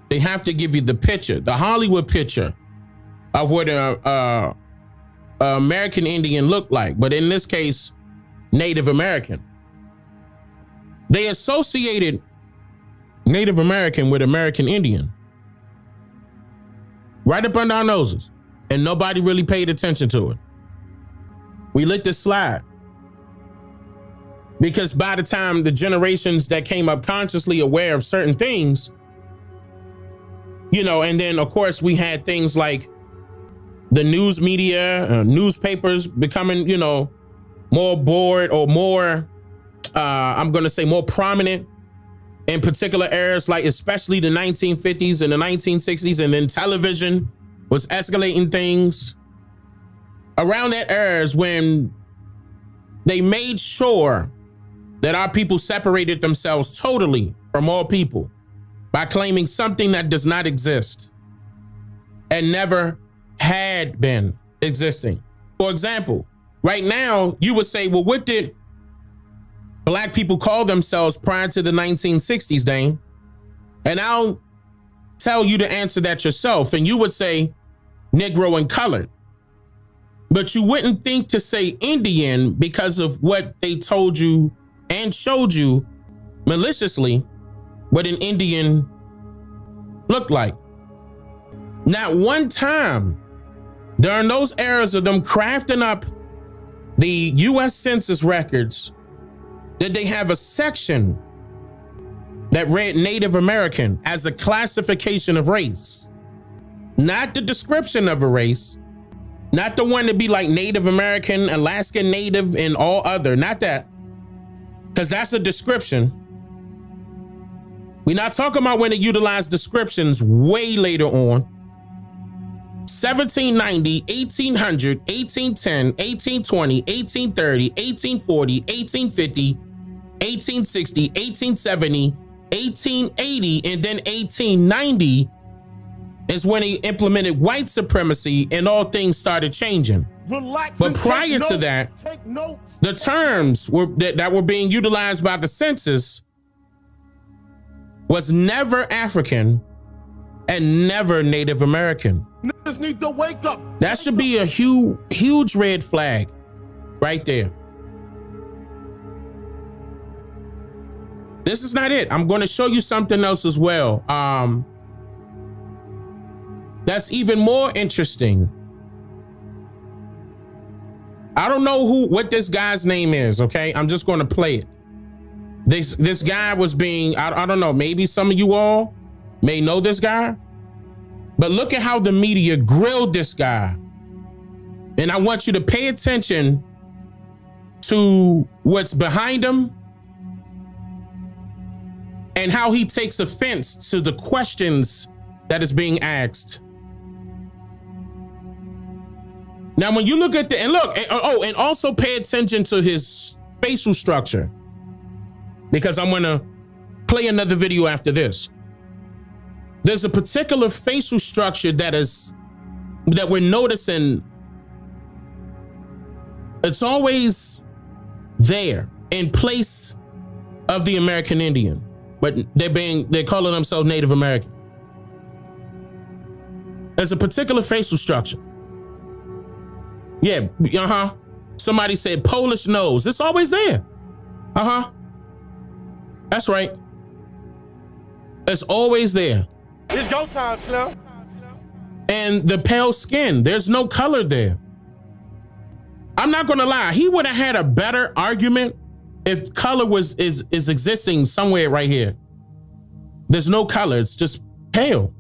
They have to give you the picture, the Hollywood picture of what an American Indian looked like. But in this case, Native American. They associated Native American with American Indian right up under our noses, and nobody really paid attention to it. We let this slide because by the time the generations that came up consciously aware of certain things, you know, and then of course we had things like the news media, newspapers becoming, you know, more bored or more, I'm going to say more prominent in particular eras, like especially the 1950s and the 1960s, and then television was escalating things. Around that era is when they made sure that our people separated themselves totally from all people by claiming something that does not exist and never had been existing. For example, right now, you would say, well, what did Black people call themselves prior to the 1960s, Dane? And I'll tell you to answer that yourself. And you would say Negro and colored. But you wouldn't think to say Indian because of what they told you and showed you maliciously what an Indian looked like. Not one time during those eras of them crafting up the U.S. Census records did they have a section that read Native American as a classification of race. Not the description of a race, not the one to be like Native American, Alaskan Native, and all other, not that, because that's a description. We're not talking about when they utilized descriptions way later on. 1790, 1800, 1810, 1820, 1830, 1840, 1850, 1860, 1870, 1880, and then 1890 is when he implemented white supremacy and all things started changing. Relax. But prior to that, the terms that were being utilized by the census was never African and never Native American. Niggas need to wake up. That should be a huge red flag right there. This is not it. I'm going to show you something else as well. That's even more interesting. I don't know what this guy's name is, okay? I'm just going to play it. This guy was being, I don't know, maybe some of you all may know this guy, but look at how the media grilled this guy. And I want you to pay attention to what's behind him and how he takes offense to the questions that is being asked. Now, when you look at and also pay attention to his facial structure, because I'm gonna play another video after this. There's a particular facial structure that we're noticing. It's always there in place of the American Indian, but they're calling themselves Native American. There's a particular facial structure. Yeah, Somebody said Polish nose. It's always there. That's right. It's always there. It's go time, Slim. And the pale skin, there's no color there. I'm not gonna lie, he would have had a better argument if color is existing somewhere right here. There's no color, it's just pale.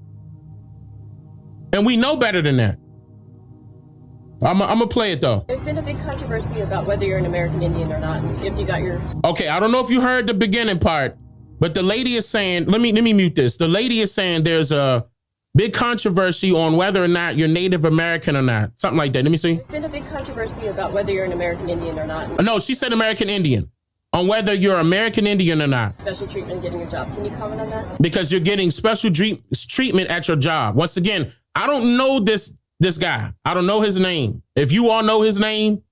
And we know better than that. I'm gonna play it though. There's been a big controversy about whether you're an American Indian or not, if you got your... Okay, I don't know if you heard the beginning part, but the lady is saying, let me mute this. The lady is saying there's a big controversy on whether or not you're Native American or not. Something like that. Let me see. There's been a big controversy about whether you're an American Indian or not. No, she said American Indian. On whether you're American Indian or not. Special treatment getting your job. Can you comment on that? Because you're getting special treatment at your job. Once again, I don't know this guy. I don't know his name. If you all know his name,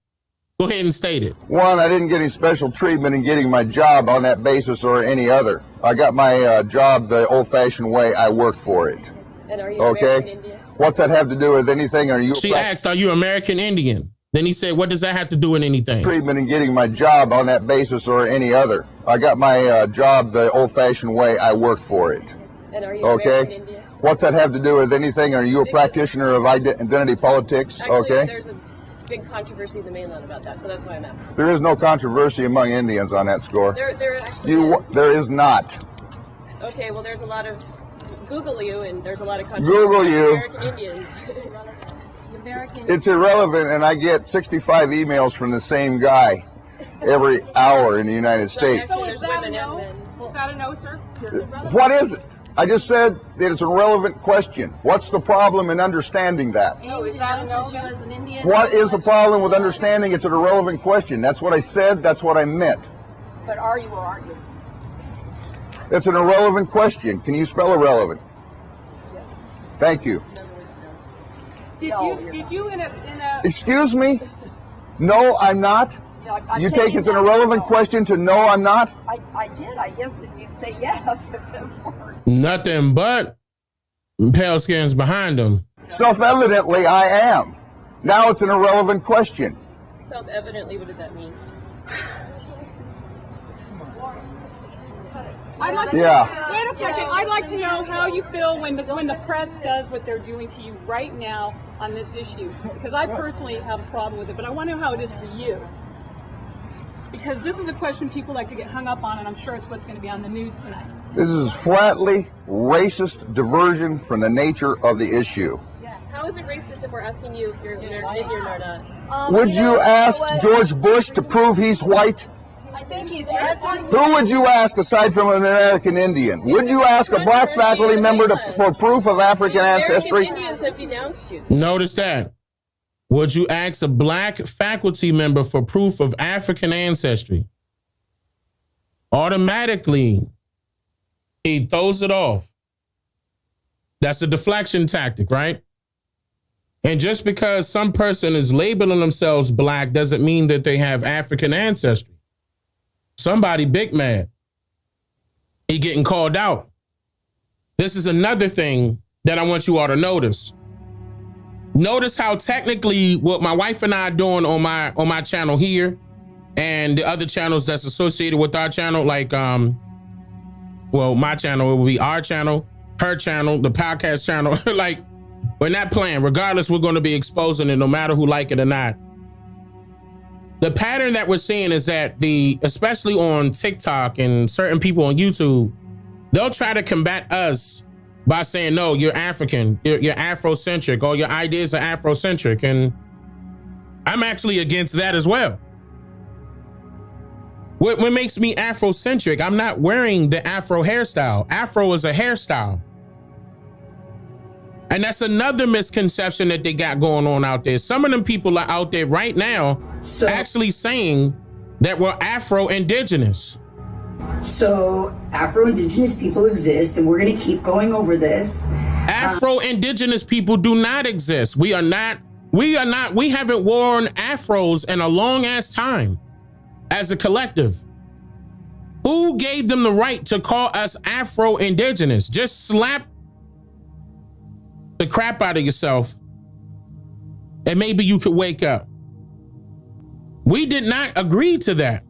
Go ahead and state it. One, I didn't get any special treatment in getting my job on that basis or any other. I got my job the old-fashioned way. I worked for it. And are you American Indian? What's that have to do with anything? Are you? She asked, "Are you American Indian?" Then he said, "What does that have to do with anything?" Treatment in getting my job on that basis or any other. I got my job the old-fashioned way. I worked for it. And are you American Indian? What's that have to do with anything? Are you a practitioner of identity politics? Actually, there's a big controversy in the mainland about that, so that's why I'm asking. There is no controversy among Indians on that score. There actually is. There is not. Okay, well, there's a lot of Google you, and there's a lot of controversy Google you. American Indians. It's irrelevant, and I get 65 emails from the same guy every hour in the United States. So is that a no? Is that a no, sir? What is it? I just said that it's an irrelevant question. What's the problem in understanding that? Oh, is that a no? As an Indian? What is the problem with understanding it's an irrelevant question? That's what I said. That's what I meant. But are you or aren't you? It's an irrelevant question. Can you spell irrelevant? Thank you. Did you in a Excuse me? No, I'm not. You take it's an irrelevant question to no, I'm not? I did. I guessed you'd say yes if it weren't. Nothing but pale skins behind them. Self-evidently, I am. Now it's an irrelevant question. Self-evidently, what does that mean? Wait a second. I'd like to know how you feel when the press does what they're doing to you right now on this issue. Because I personally have a problem with it, but I want to know how it is for you. Because this is a question people like to get hung up on, and I'm sure it's what's going to be on the news tonight. This is flatly racist diversion from the nature of the issue. How is it racist if we're asking you if you're American Indian or not? Would you ask George Bush to prove he's white? I think he's Who would you ask aside from an American Indian? Would you ask a black faculty member for proof of African ancestry? American Indians have denounced you. Notice that. Would you ask a black faculty member for proof of African ancestry? Automatically, he throws it off. That's a deflection tactic, right? And just because some person is labeling themselves black doesn't mean that they have African ancestry. Somebody big mad. He getting called out. This is another thing that I want you all to notice. Notice how technically what my wife and I are doing on my channel here and the other channels that's associated with our channel, like well, my channel, it will be our channel, her channel, the podcast channel. Like, we're not playing. Regardless, we're going to be exposing it no matter who like it or not. The pattern that we're seeing is that especially on TikTok and certain people on YouTube, they'll try to combat us by saying, no, you're African, you're Afrocentric, or your ideas are Afrocentric. And I'm actually against that as well. What makes me Afrocentric? I'm not wearing the Afro hairstyle. Afro is a hairstyle. And that's another misconception that they got going on out there. Some of them people are out there right now actually saying that we're Afro-Indigenous. So Afro-Indigenous people exist, and we're going to keep going over this. Afro-Indigenous people do not exist. We haven't worn afros in a long ass time as a collective. Who gave them the right to call us Afro-Indigenous? Just slap the crap out of yourself and maybe you could wake up. We did not agree to that.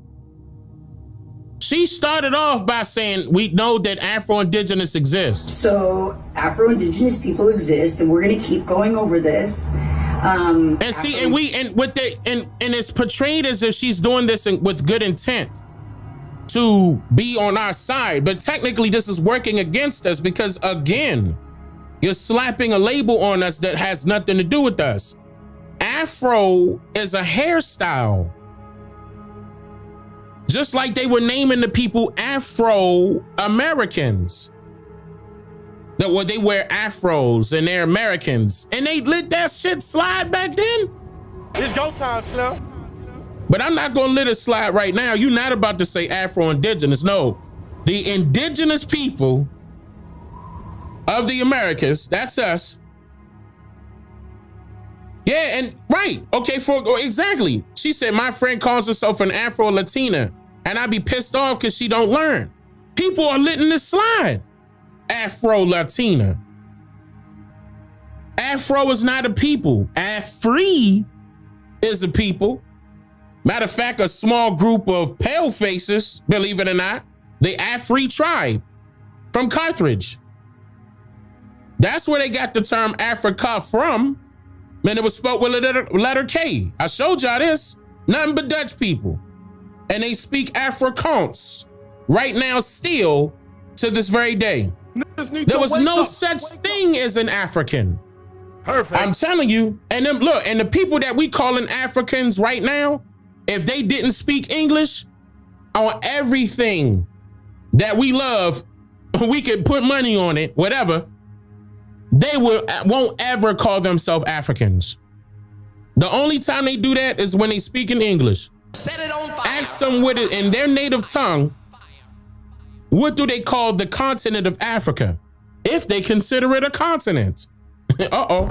She started off by saying we know that Afro-Indigenous exists. So Afro-Indigenous people exist, and we're going to keep going over this. And it's portrayed as if she's doing this with good intent to be on our side, but technically this is working against us because, again, you're slapping a label on us that has nothing to do with us. Afro is a hairstyle. Just like they were naming the people Afro-Americans. That they wear afros and they're Americans. And they let that shit slide back then. It's go time, Slim. But I'm not gonna let it slide right now. You're not about to say Afro-Indigenous. No, the indigenous people of the Americas, that's us. Yeah, and right. Okay, exactly. She said, my friend calls herself an Afro-Latina, and I'd be pissed off because she don't learn. People are letting this slide. Afro-Latina. Afro is not a people. Afri is a people. Matter of fact, a small group of pale faces, believe it or not, the Afri tribe from Carthage. That's where they got the term Africa from. Man, it was spelled with a letter K. I showed y'all this. Nothing but Dutch people. And they speak Afrikaans right now still to this very day. There was no such thing as an African. Perfect. I'm telling you. And them, look, and the people that we calling Africans right now, if they didn't speak English, on everything that we love, we could put money on it, whatever, they won't ever call themselves Africans. The only time they do that is when they speak in English. Set it on fire. Ask them with it in their native tongue, what do they call the continent of Africa? If they consider it a continent. Uh-oh.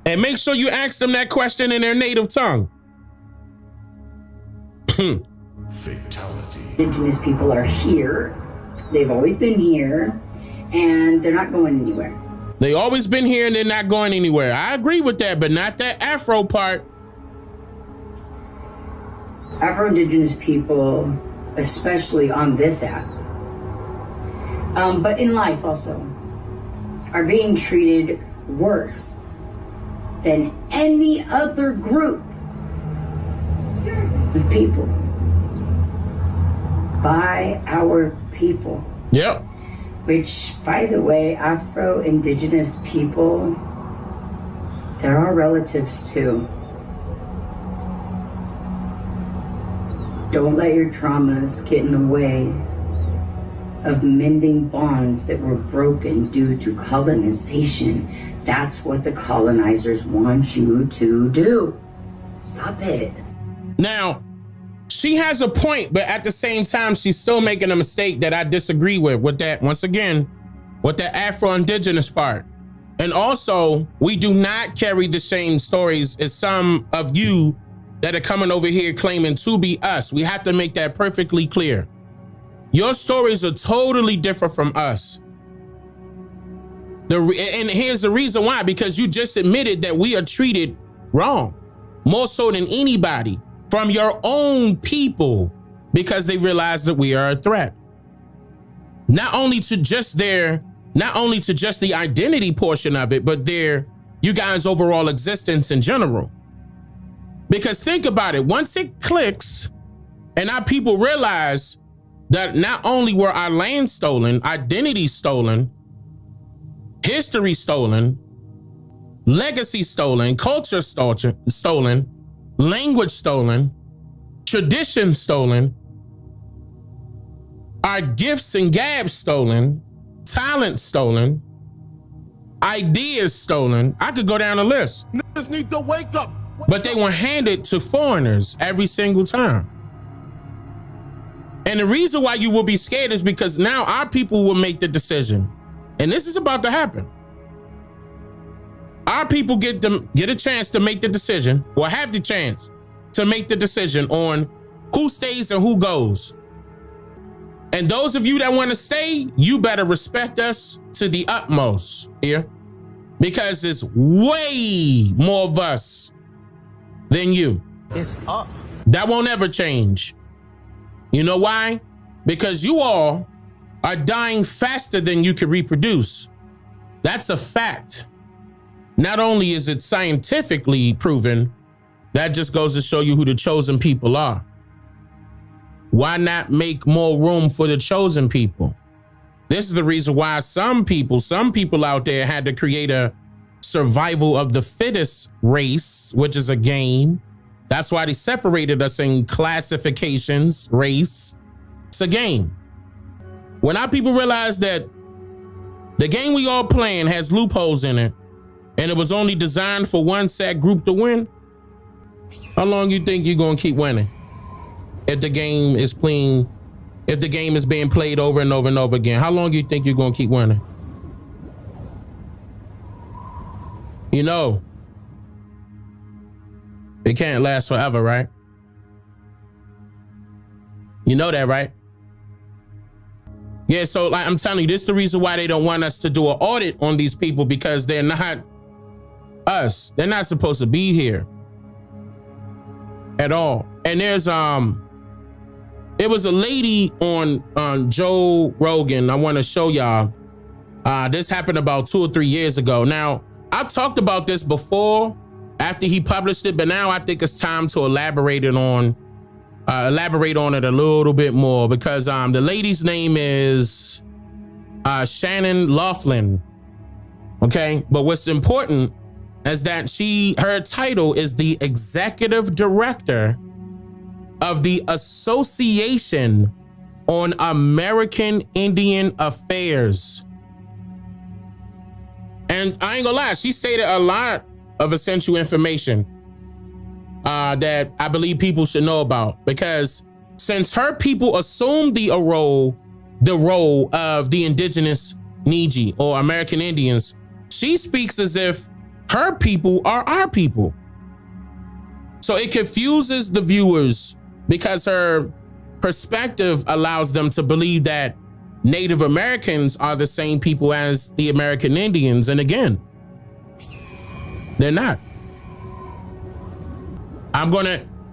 And make sure you ask them that question in their native tongue. Fatality. Indigenous people are here. They've always been here, and they're not going anywhere. They always been here and they're not going anywhere. I agree with that, but not that Afro part. Afro-Indigenous people, especially on this app, but in life also, are being treated worse than any other group of people by our people. Yep. Which, by the way, Afro-Indigenous people, they're our relatives too. Don't let your traumas get in the way of mending bonds that were broken due to colonization. That's what the colonizers want you to do. Stop it. Now, she has a point, but at the same time, she's still making a mistake that I disagree with that, once again, with the Afro-Indigenous part. And also, we do not carry the same stories as some of you that are coming over here claiming to be us. We have to make that perfectly clear. Your stories are totally different from us. And here's the reason why, because you just admitted that we are treated wrong, more so than anybody from your own people, because they realize that we are a threat. Not only to just the identity portion of it, but you guys' overall existence in general. Because think about it, once it clicks and our people realize that not only were our land stolen, identity stolen, history stolen, legacy stolen, culture stolen, language stolen, tradition stolen, our gifts and gabs stolen, talent stolen, ideas stolen. I could go down the list. Niggas need to wake up. But they were handed to foreigners every single time. And the reason why you will be scared is because now our people will make the decision. And this is about to happen. Our people get a chance to make the decision, or have the chance to make the decision on who stays and who goes. And those of you that want to stay, you better respect us to the utmost here, because there's way more of us than you. It's up. That won't ever change. You know why? Because you all are dying faster than you can reproduce. That's a fact. Not only is it scientifically proven, that just goes to show you who the chosen people are. Why not make more room for the chosen people? This is the reason why some people out there had to create a survival of the fittest race, which is a game. That's why they separated us in classifications, race. It's a game. When our people realize that the game we all playing has loopholes in it, and it was only designed for one set group to win, how long you think you're gonna keep winning if the game is playing if the game is being played over and over and over again? How long do you think you're going to keep winning? You know, it can't last forever, right? You know that, right? Yeah, so like I'm telling you, this is the reason why they don't want us to do an audit on these people, because they're not us. They're not supposed to be here at all. And there's it was a lady on Joe Rogan. I want to show y'all. This happened about 2 or 3 years ago. Now, I talked about this before after he published it, but now I think it's time to elaborate on it a little bit more, because the lady's name is Shannon Laughlin. Okay, but what's important is that her title is the executive director of the Association on American Indian Affairs. And I ain't gonna lie, she stated a lot of essential information that I believe people should know about, because since her people assumed the role of the indigenous Niji or American Indians, she speaks as if her people are our people. So it confuses the viewers, because her perspective allows them to believe that Native Americans are the same people as the American Indians. And again, they're not.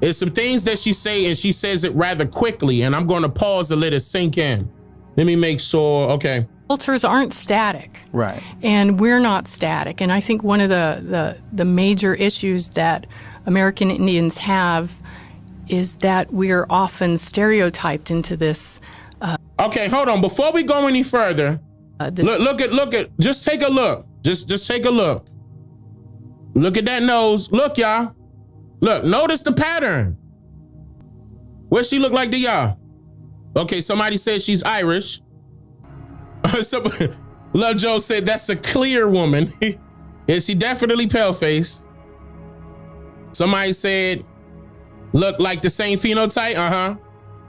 It's some things that she say, and she says it rather quickly, and I'm going to pause and let it sink in. Let me make sure. Okay. Cultures aren't static. Right. And we're not static. And I think one of the major issues that American Indians have is that we're often stereotyped into this. Okay, hold on. Before we go any further, look at, just take a look. Just take a look. Look at that nose. Look, y'all. Look, notice the pattern. What she look like to y'all? Okay, somebody said she's Irish. Love Joe said that's a clear woman. Is she definitely pale face? Somebody said look like the same phenotype.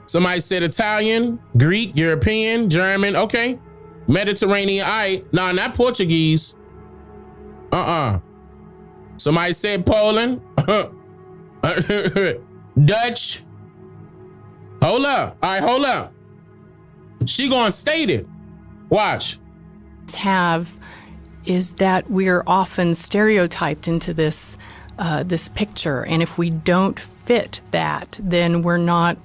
Somebody said Italian, Greek, European, German. Okay, Mediterranean. All right, nah, not Portuguese. Somebody said Poland. Dutch. Hold up. All right, hold up. She gonna state it. Watch. Is that we're often stereotyped into this picture, and if we don't fit that, then we're not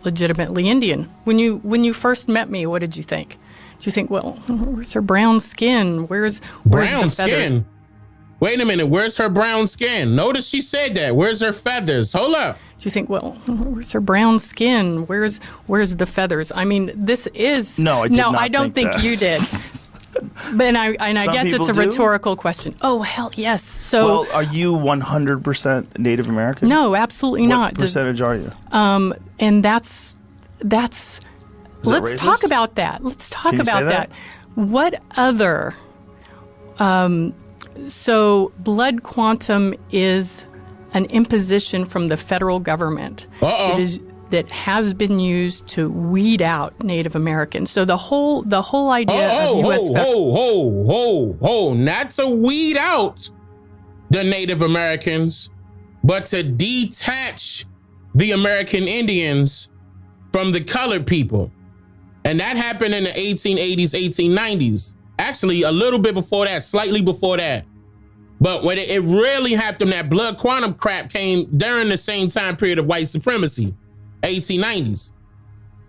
legitimately Indian. When you first met me, what did you think? Did you think, well, where's her brown skin? Where's brown the feathers? Skin? Wait a minute, where's her brown skin? Notice she said that. Where's her feathers? Hold up. Do you think, well, where's her brown skin? Where's the feathers? I mean, this is I don't think you did. But I guess it's a retourical question. Oh, hell yes. So, well, are you 100% Native American? No, absolutely not. What percentage are you? And that's let's talk about that. Let's talk about that. What other so blood quantum is an imposition from the federal government that has been used to weed out Native Americans. So the whole idea of U.S. not to weed out the Native Americans, but to detach the American Indians from the colored people. And that happened in the 1880s, 1890s. Actually, a little bit before that, slightly before that. But when it really happened, that blood quantum crap came during the same time period of white supremacy, 1890s.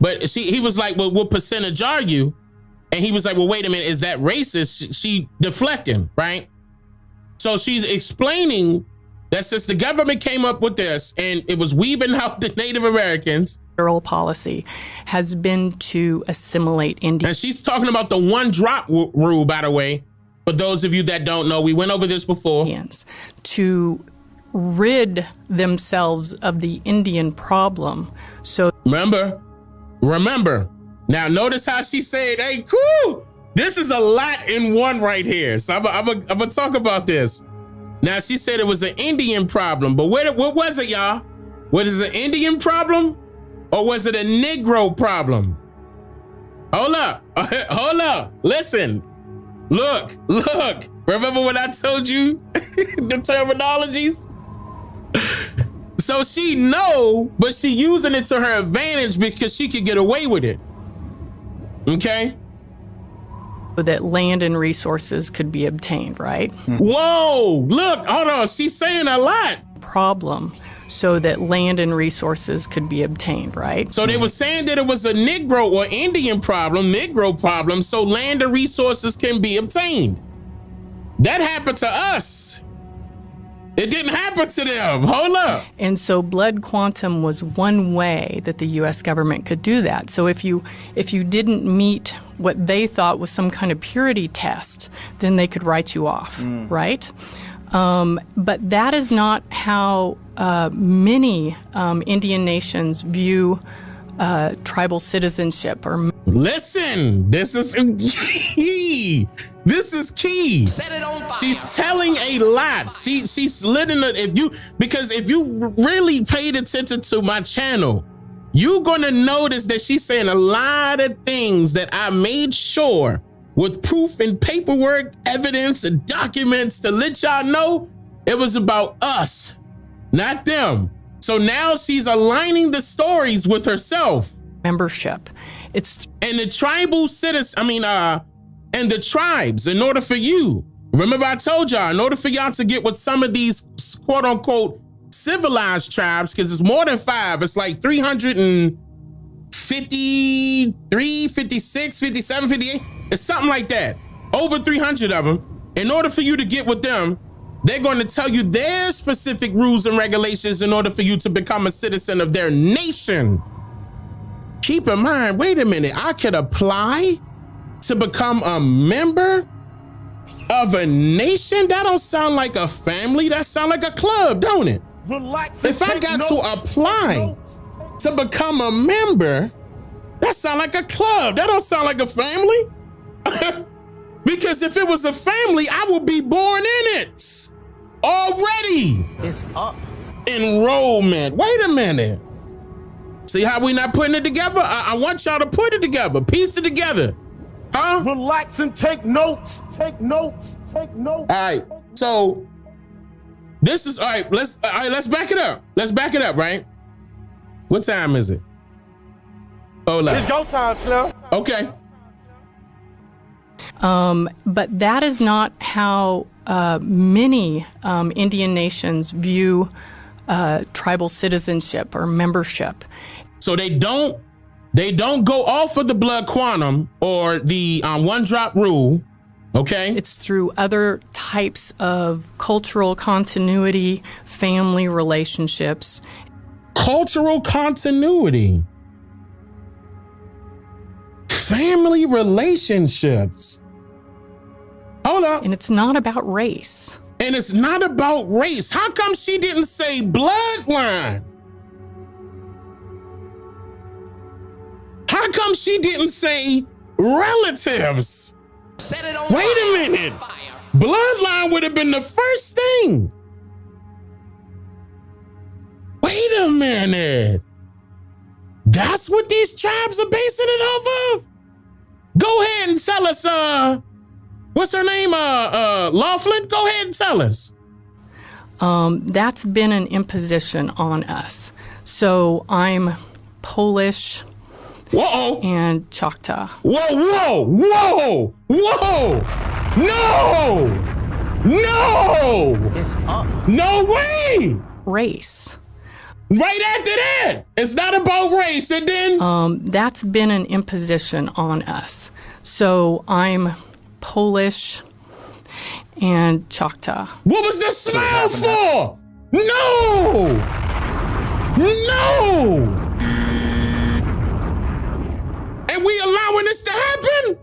But he was like, well, what percentage are you? And he was like, well, wait a minute, is that racist? She deflecting, right? So she's explaining that since the government came up with this and it was weaving out the Native Americans, federal policy has been to assimilate Indians. And she's talking about the one drop rule, by the way. For those of you that don't know, we went over this before. To rid themselves of the Indian problem. So remember. Now notice how she said, hey, cool. This is a lot in one right here. So I'm gonna talk about this. Now she said it was an Indian problem, but what was it, y'all? Was it an Indian problem or was it a Negro problem? Hold up. Hold up. Listen. Look. Remember when I told you the terminologies? So she know, but she using it to her advantage because she could get away with it. Okay? That land and resources could be obtained, right? Whoa, look, hold on. She's saying a lot. Problem. So that land and resources could be obtained, right? So they were saying that it was a Negro or Indian problem, Negro problem, so land and resources can be obtained. That happened to us. It didn't happen to them. Hold up. And so blood quantum was one way that the U.S. government could do that. So if you didn't meet what they thought was some kind of purity test, then they could write you off, right? But that is not how many Indian nations view tribal citizenship. Or listen, this is key. This is key. Set it on fire. She's telling a lot. She's lit in the, because if you really paid attention to my channel, you're gonna notice that she's saying a lot of things that I made sure with proof and paperwork, evidence and documents to let y'all know it was about us, not them. So now she's aligning the stories with herself. Membership. And the tribal citizens, and the tribes, in order for you, remember I told y'all, in order for y'all to get with some of these quote unquote civilized tribes, because it's more than 5, it's like 353, 56, 57, 58, it's something like that. Over 300 of them. In order for you to get with them, they're going to tell you their specific rules and regulations in order for you to become a citizen of their nation. Keep in mind, wait a minute, I could apply to become a member of a nation? That don't sound like a family. That sound like a club, don't it? Relax. If I got to apply to become a member, that sound like a club. That don't sound like a family. Because if it was a family, I would be born in it already. It's up. Enrollment. Wait a minute. See how we not putting it together? I want y'all to put it together, piece it together. Huh? Relax and take notes. Take notes. Take notes. All right. So this is all right. Let's back it up. Let's back it up, right? What time is it? Oh, it's go time, Slim. Okay. But that is not how many Indian nations view tribal citizenship or membership. So they don't go off of the blood quantum or the one drop rule. Okay. It's through other types of cultural continuity, family relationships. Cultural continuity. Family relationships. Hold up. And it's not about race. And it's not about race. How come she didn't say bloodline? How come she didn't say relatives? Set it on Wait a minute. Bloodline would have been the first thing. Wait a minute. That's what these tribes are basing it off of? Go ahead and tell us, what's her name? Laughlin? Go ahead and tell us. That's been an imposition on us. So I'm Polish. Whoa! And Choctaw. Whoa! No! It's up. No way! Race. Right after that, it's not about race. And then that's been an imposition on us. So I'm Polish and Choctaw. What was the smile for? No! And we allowing this to happen?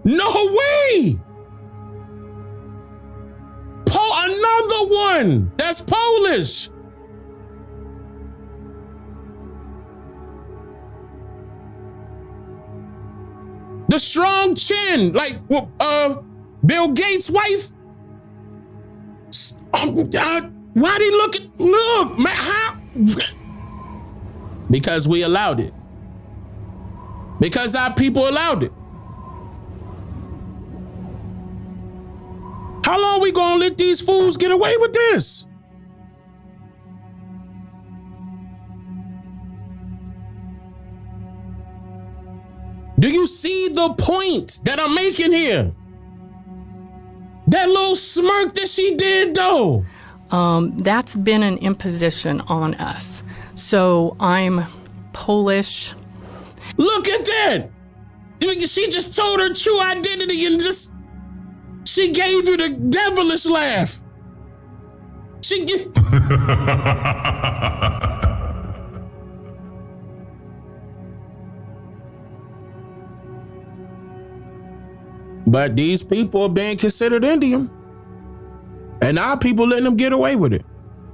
No way! Another one that's Polish. The strong chin, like Bill Gates' wife. Why they look, man, how? Because we allowed it. because our people allowed it. How long we gonna let these fools get away with this? Do you see the point that I'm making here? That little smirk that she did, though. That's been an imposition on us. So I'm Polish. Look at that. She just told her true identity and she gave you the devilish laugh. But these people are being considered Indian. And our people letting them get away with it.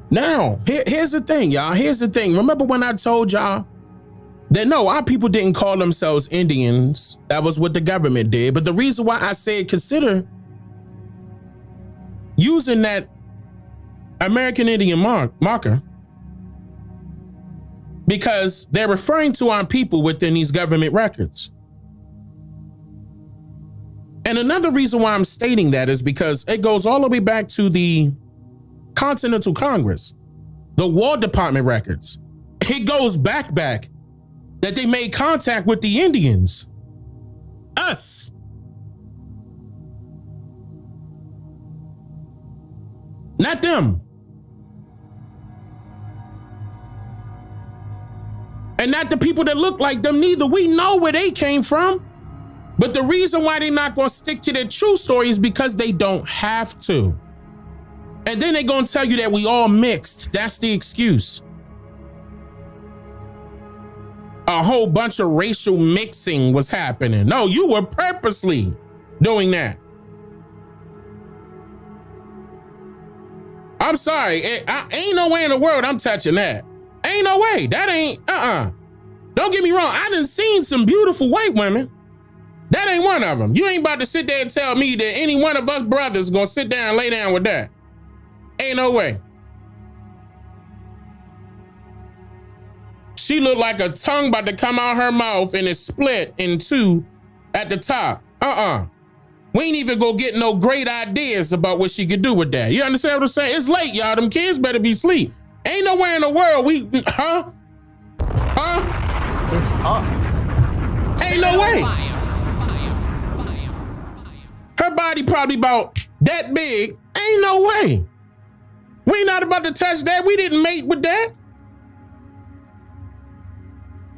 Now, here's the thing, y'all. Here's the thing. Remember when I told y'all that no, our people didn't call themselves Indians. That was what the government did. But the reason why I said consider using that American Indian marker, because they're referring to our people within these government records. And another reason why I'm stating that is because it goes all the way back to the Continental Congress, the War Department records. It goes back that they made contact with the Indians, us. Not them. And not the people that look like them neither. We know where they came from. But the reason why they're not gonna stick to their true story is because they don't have to. And then they're gonna tell you that we all mixed. That's the excuse. A whole bunch of racial mixing was happening. No, you were purposely doing that. I'm sorry, ain't no way in the world I'm touching that. Ain't no way, that ain't, Don't get me wrong, I done seen some beautiful white women. That ain't one of them. You ain't about to sit there and tell me that any one of us brothers gonna sit down and lay down with that. Ain't no way. She looked like a tongue about to come out her mouth and it's split in two at the top. We ain't even gonna get no great ideas about what she could do with that. You understand what I'm saying? It's late, y'all. Them kids better be asleep. Ain't nowhere in the world It's up. Ain't no way. Her body probably about that big. Ain't no way. We not about to touch that. We didn't mate with that.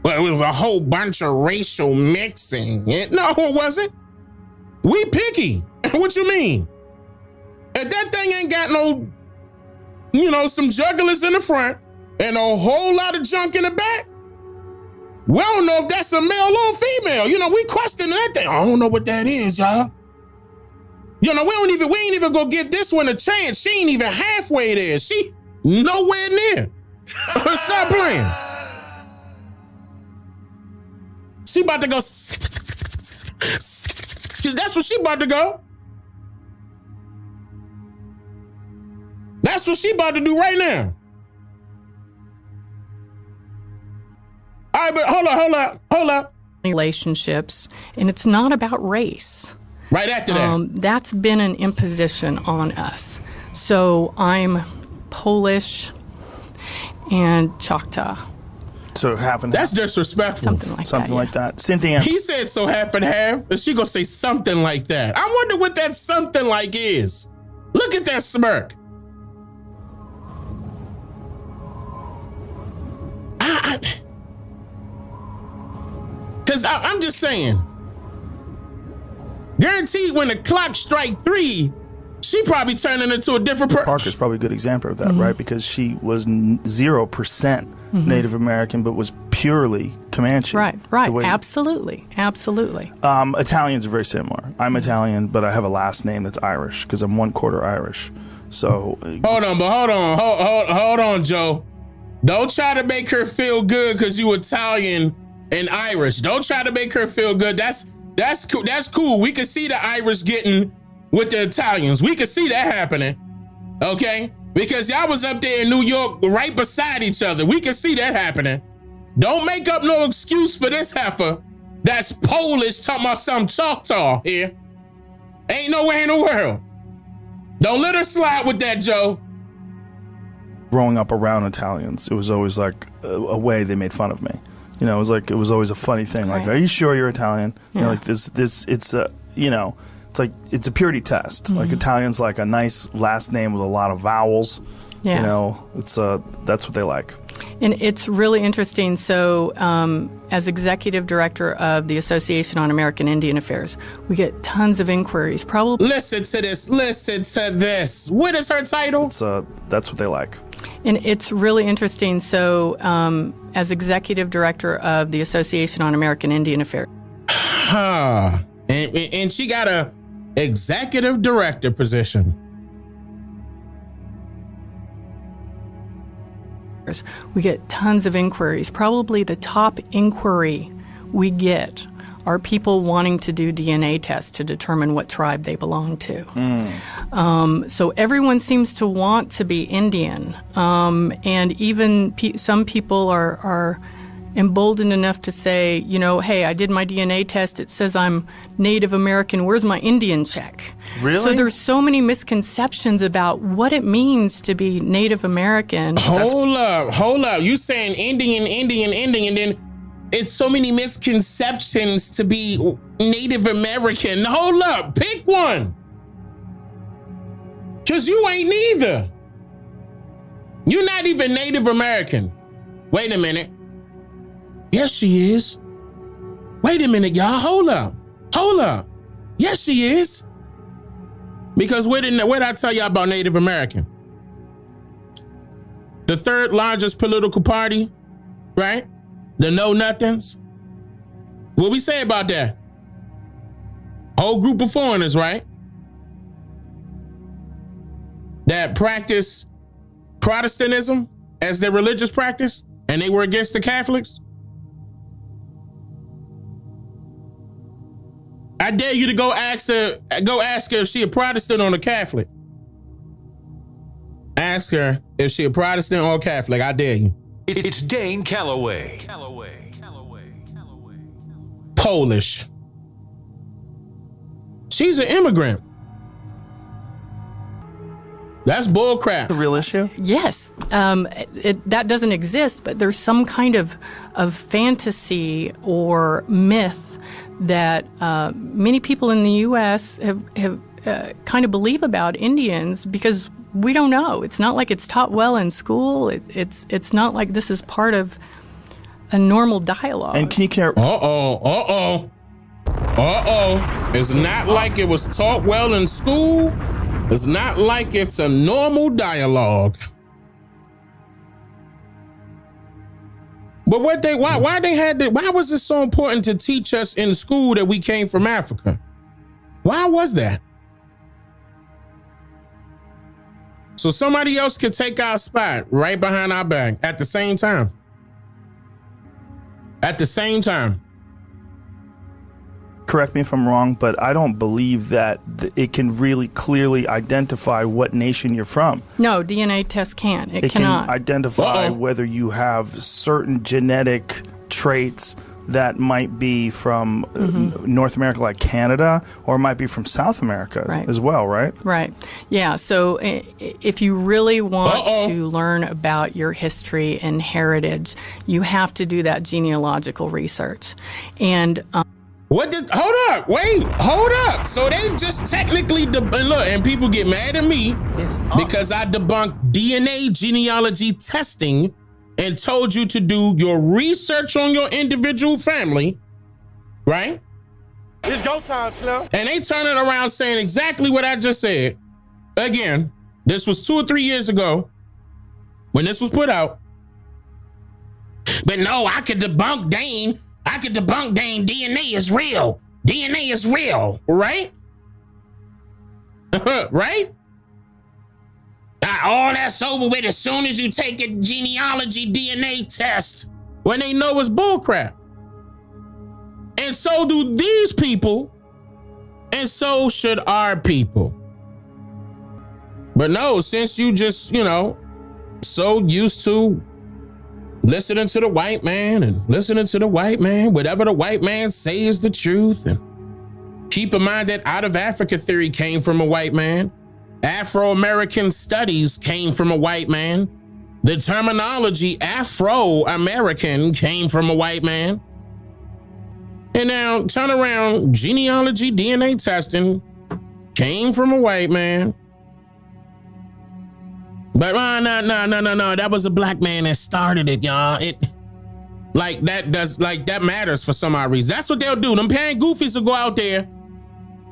Well, it was a whole bunch of racial mixing. No, it wasn't. We picky. What you mean? If that thing ain't got no, some jugglers in the front and a whole lot of junk in the back, we don't know if that's a male or female. We questioning that thing. I don't know what that is, y'all. We ain't even gonna give this one a chance. She ain't even halfway there. She nowhere near. Stop playing. She about to go. That's what she about to go. That's what she about to do right now. All right, but hold up. Relationships, and it's not about race. Right after that. That's been an imposition on us. So I'm Polish and Choctaw. So half and half. That's disrespectful. Something like that. Cynthia. He said so half and half, and she gonna say something like that. I wonder what that something like is. Look at that smirk. Because I'm just saying, guaranteed when the clock strike 3, she probably turning into a different person. Parker's probably a good example of that, right? Because she was 0% Native American, but was purely Comanche. Right. Absolutely. Italians are very similar. I'm Italian, but I have a last name that's Irish because I'm 1/4 Irish. So hold on, Joe. Don't try to make her feel good because you Italian and Irish. Don't try to make her feel good. That's cool. That's cool. We can see the Irish getting with the Italians. We can see that happening. Okay? Because y'all was up there in New York right beside each other. We can see that happening. Don't make up no excuse for this heifer that's Polish talking about some Choctaw here. Ain't no way in the world. Don't let her slide with that, Joe. Growing up around Italians, it was always like a way they made fun of me. You know, it was always a funny thing. Like, are you sure you're Italian? You know, like it's a, you know, it's like, it's a purity test. Like Italians like a nice last name with a lot of vowels. Yeah. You know, it's that's what they like. And it's really interesting. So, as executive director of the Association on American Indian Affairs, we get tons of inquiries. Probably. Listen to this. Listen to this. What is her title? It's that's what they like. And it's really interesting. So, as executive director of the Association on American Indian Affairs. And she got a executive director position. We get tons of inquiries. Probably the top inquiry we get are people wanting to do DNA tests to determine what tribe they belong to. So everyone seems to want to be Indian. And even some people are emboldened enough to say, you know, hey, I did my DNA test. It says I'm Native American. Where's my Indian check? Really? So there's so many misconceptions about what it means to be Native American. Hold up. You saying Indian, and then it's so many misconceptions to be Native American. Hold up. Pick one. Because you ain't neither. You're not even Native American. Wait a minute. Yes, she is. Wait a minute, y'all. Hold up. Yes, she is. Because what did I tell y'all about Native American? The third largest political party, right? The Know Nothings. What we say about that? Whole group of foreigners, right? That practice Protestantism as their religious practice, and they were against the Catholics. I dare you to go ask her if she a Protestant or a Catholic. Ask her if she a Protestant or a Catholic. I dare you. It's Dane Calloway. Polish. She's an immigrant. That's bullcrap. The real issue? Yes. That doesn't exist, but there's some kind of fantasy or myth that many people in the U.S. have kind of believe about Indians because we don't know. It's not like it's taught well in school. It's not like this is part of a normal dialogue. And can you care? It's not like it was taught well in school. It's not like it's a normal dialogue. But why was it so important to teach us in school that we came from Africa? Why was that? So somebody else could take our spot right behind our back at the same time. Correct me if I'm wrong, but I don't believe that it can really clearly identify what nation you're from. No, DNA test can't. It can cannot identify whether you have certain genetic traits that might be from North America, like Canada, or might be from South America as well, right? Right. Yeah. So if you really want to learn about your history and heritage, you have to do that genealogical research. And hold up. So they just technically, look, and people get mad at me because I debunked DNA genealogy testing and told you to do your research on your individual family, right? It's go time, Slim. And they turning around saying exactly what I just said. Again, this was 2 or 3 years ago when this was put out. But no, I could debunk Dane. DNA is real. DNA is real, right? Right? All that's over with as soon as you take a genealogy DNA test when they know it's bullcrap. And so do these people, and so should our people. But no, since you just, so used to listening to the white man and listening to the white man, whatever the white man say is the truth. And keep in mind that out of Africa theory came from a white man. Afro-American studies came from a white man. The terminology Afro-American came from a white man. And now turn around, genealogy, DNA testing came from a white man. But no, that was a black man that started it, y'all. That matters for some odd reason. That's what they'll do. Them paying goofies will go out there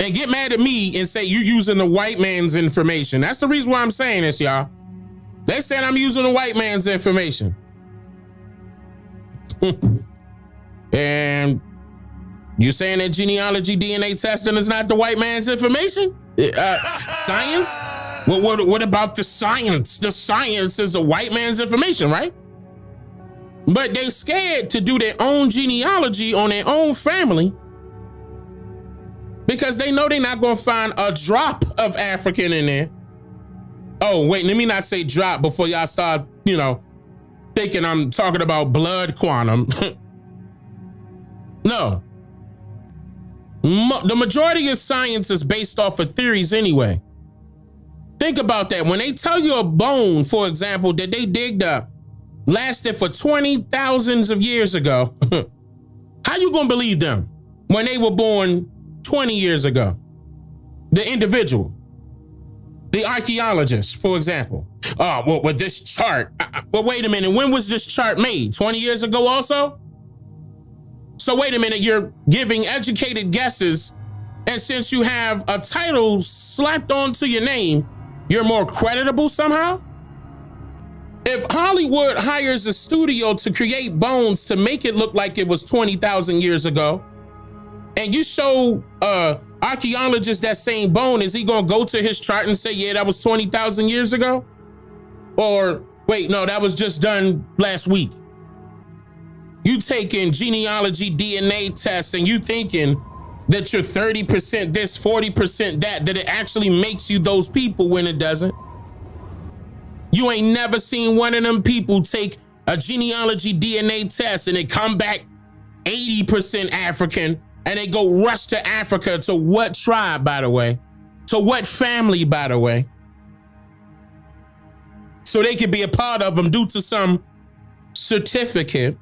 and get mad at me and say you using the white man's information. That's the reason why I'm saying this, y'all. They said I'm using the white man's information. And you saying that genealogy DNA testing is not the white man's information? Science? What about the science? The science is the white man's information, right? But they scared to do their own genealogy on their own family because they know they're not going to find a drop of African in there. Oh, wait, let me not say drop before y'all start, thinking I'm talking about blood quantum. No. The majority of science is based off of theories anyway. Think about that. When they tell you a bone, for example, that they digged up lasted for 20,000 of years ago, how you gonna believe them when they were born 20 years ago? The individual, the archaeologist, for example. With this chart. Well, wait a minute. When was this chart made? 20 years ago also? So wait a minute. You're giving educated guesses, and since you have a title slapped onto your name, you're more creditable somehow? If Hollywood hires a studio to create bones to make it look like it was 20,000 years ago, and you show archaeologist that same bone, is he gonna go to his chart and say, yeah, that was 20,000 years ago? Or wait, no, that was just done last week. You taking genealogy DNA tests and you thinking that you're 30% this, 40% that it actually makes you those people when it doesn't. You ain't never seen one of them people take a genealogy DNA test and it come back 80% African and they go rush to Africa. To what tribe, by the way? To what family, by the way? So they could be a part of them due to some certificate.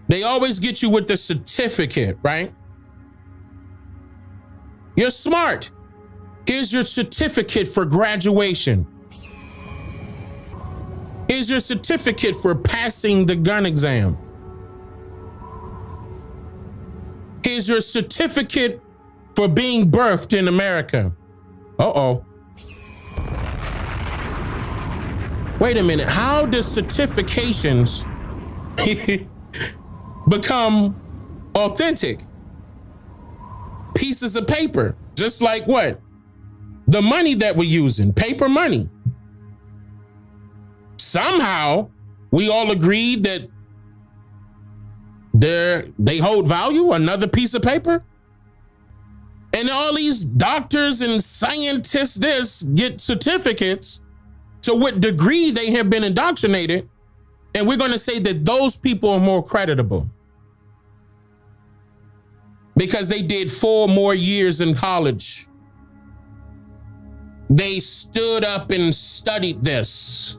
They always get you with the certificate, right? You're smart. Here's your certificate for graduation. Here's your certificate for passing the gun exam. Here's your certificate for being birthed in America. Uh-oh. Wait a minute. How does certifications become authentic? Pieces of paper, just like what? The money that we're using, paper money. Somehow we all agreed that they hold value, another piece of paper. And all these doctors and scientists get certificates to what degree they have been indoctrinated. And we're going to say that those people are more creditable because they did 4 more years in college. They stood up and studied this.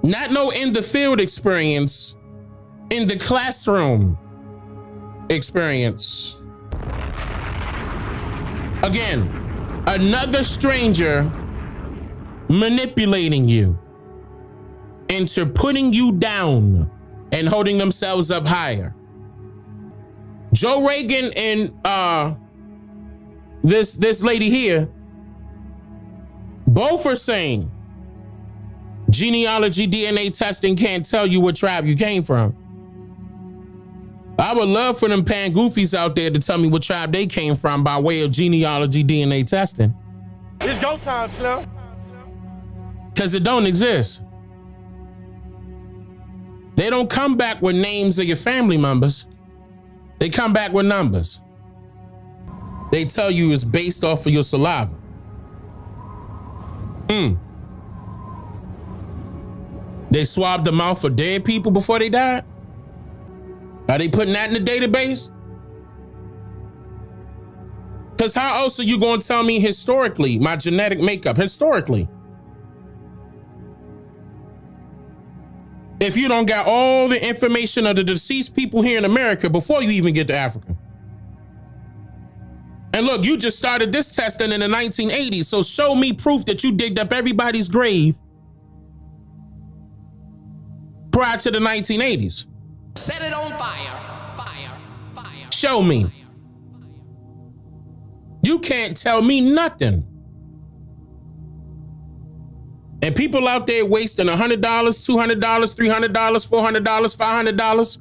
Not no in the field experience, in the classroom experience. Again, another stranger manipulating you into putting you down and holding themselves up higher. Joe Rogan and this lady here, both are saying genealogy DNA testing can't tell you what tribe you came from. I would love for them pan goofies out there to tell me what tribe they came from by way of genealogy DNA testing. It's go time, Slim. Because it don't exist. They don't come back with names of your family members. They come back with numbers. They tell you it's based off of your saliva. They swabbed them out for dead people before they died? Are they putting that in the database? Because how else are you going to tell me historically my genetic makeup? Historically. If you don't got all the information of the deceased people here in America before you even get to Africa. And look, you just started this testing in the 1980s, so show me proof that you digged up everybody's grave prior to the 1980s. Set it on fire. Fire. Fire. Show me. You can't tell me nothing. And people out there wasting $100, $200, $300, $400, $500.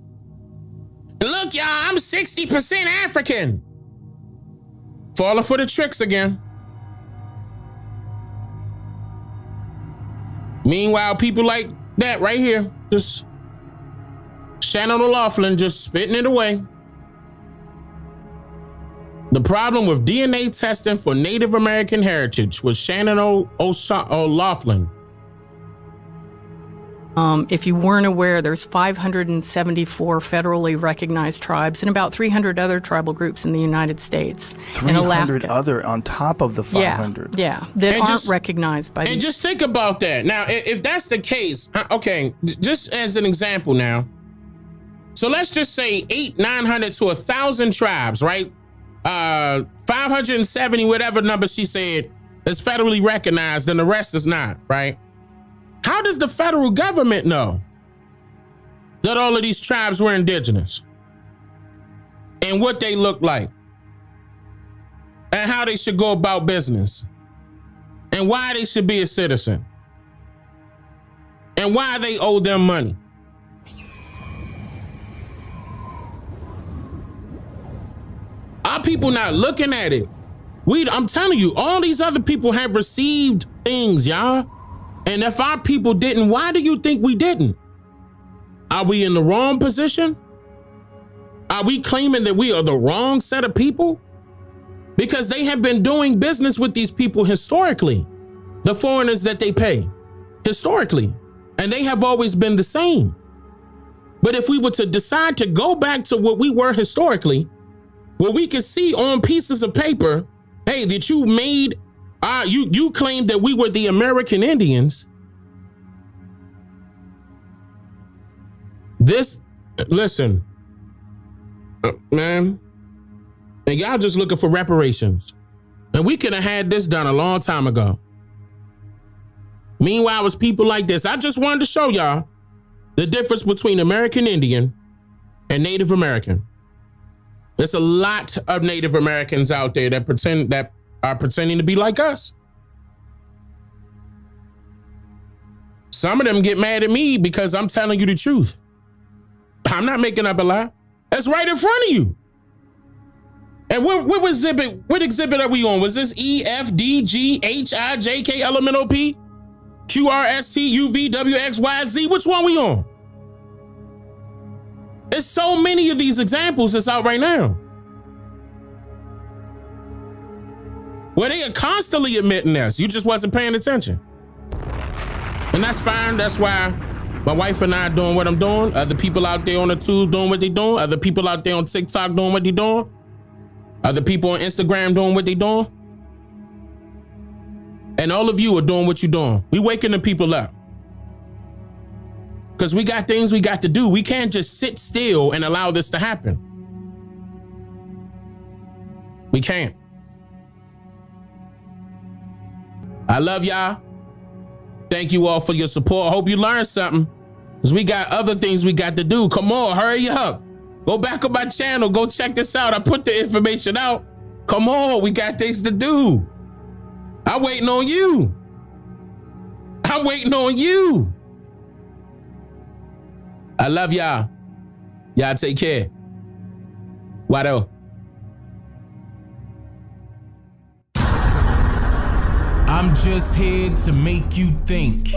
And look, y'all, I'm 60% African. Falling for the tricks again. Meanwhile, people like that right here, just Shannon O'Loughlin just spitting it away. The problem with DNA testing for Native American heritage was Shannon O'Loughlin. If you weren't aware, there's 574 federally recognized tribes and about 300 other tribal groups in the United States. 300 other on top of the 500. Yeah, that aren't recognized by. And just think about that. Now, if that's the case, okay, just as an example now. So let's just say 900 to 1,000 tribes, right? 570, whatever number she said, is federally recognized and the rest is not, right? How does the federal government know that all of these tribes were indigenous and what they look like and how they should go about business and why they should be a citizen and why they owe them money? Our people not looking at it. I'm telling you, all these other people have received things, y'all. And if our people didn't, why do you think we didn't? Are we in the wrong position? Are we claiming that we are the wrong set of people? Because they have been doing business with these people historically, the foreigners that they pay, historically, and they have always been the same. But if we were to decide to go back to what we were historically, where we could see on pieces of paper, hey, that you made, you claimed that we were the American Indians. Listen, man, and y'all just looking for reparations. And we could have had this done a long time ago. Meanwhile, it's people like this. I just wanted to show y'all the difference between American Indian and Native American. There's a lot of Native Americans out there that are pretending to be like us. Some of them get mad at me because I'm telling you the truth. I'm not making up a lie. That's right in front of you. And what exhibit are we on? Was this E, F, D, G, H, I, J, K, L, M, N, O, P, Q, R, S, T, U, V, W, X, Y, Z? Which one we on? There's so many of these examples that's out right now. Where they are constantly admitting this. You just wasn't paying attention. And that's fine. That's why my wife and I are doing what I'm doing. Other people out there on the tube doing what they're doing. Other people out there on TikTok doing what they're doing. Other people on Instagram doing what they're doing. And all of you are doing what you're doing. We waking the people up. Because we got things we got to do. We can't just sit still and allow this to happen. We can't. I love y'all. Thank you all for your support. I hope you learned something. Because we got other things we got to do. Come on, hurry up. Go back on my channel. Go check this out. I put the information out. Come on, we got things to do. I'm waiting on you. I'm waiting on you. I love y'all. Y'all take care. Wado. I'm just here to make you think.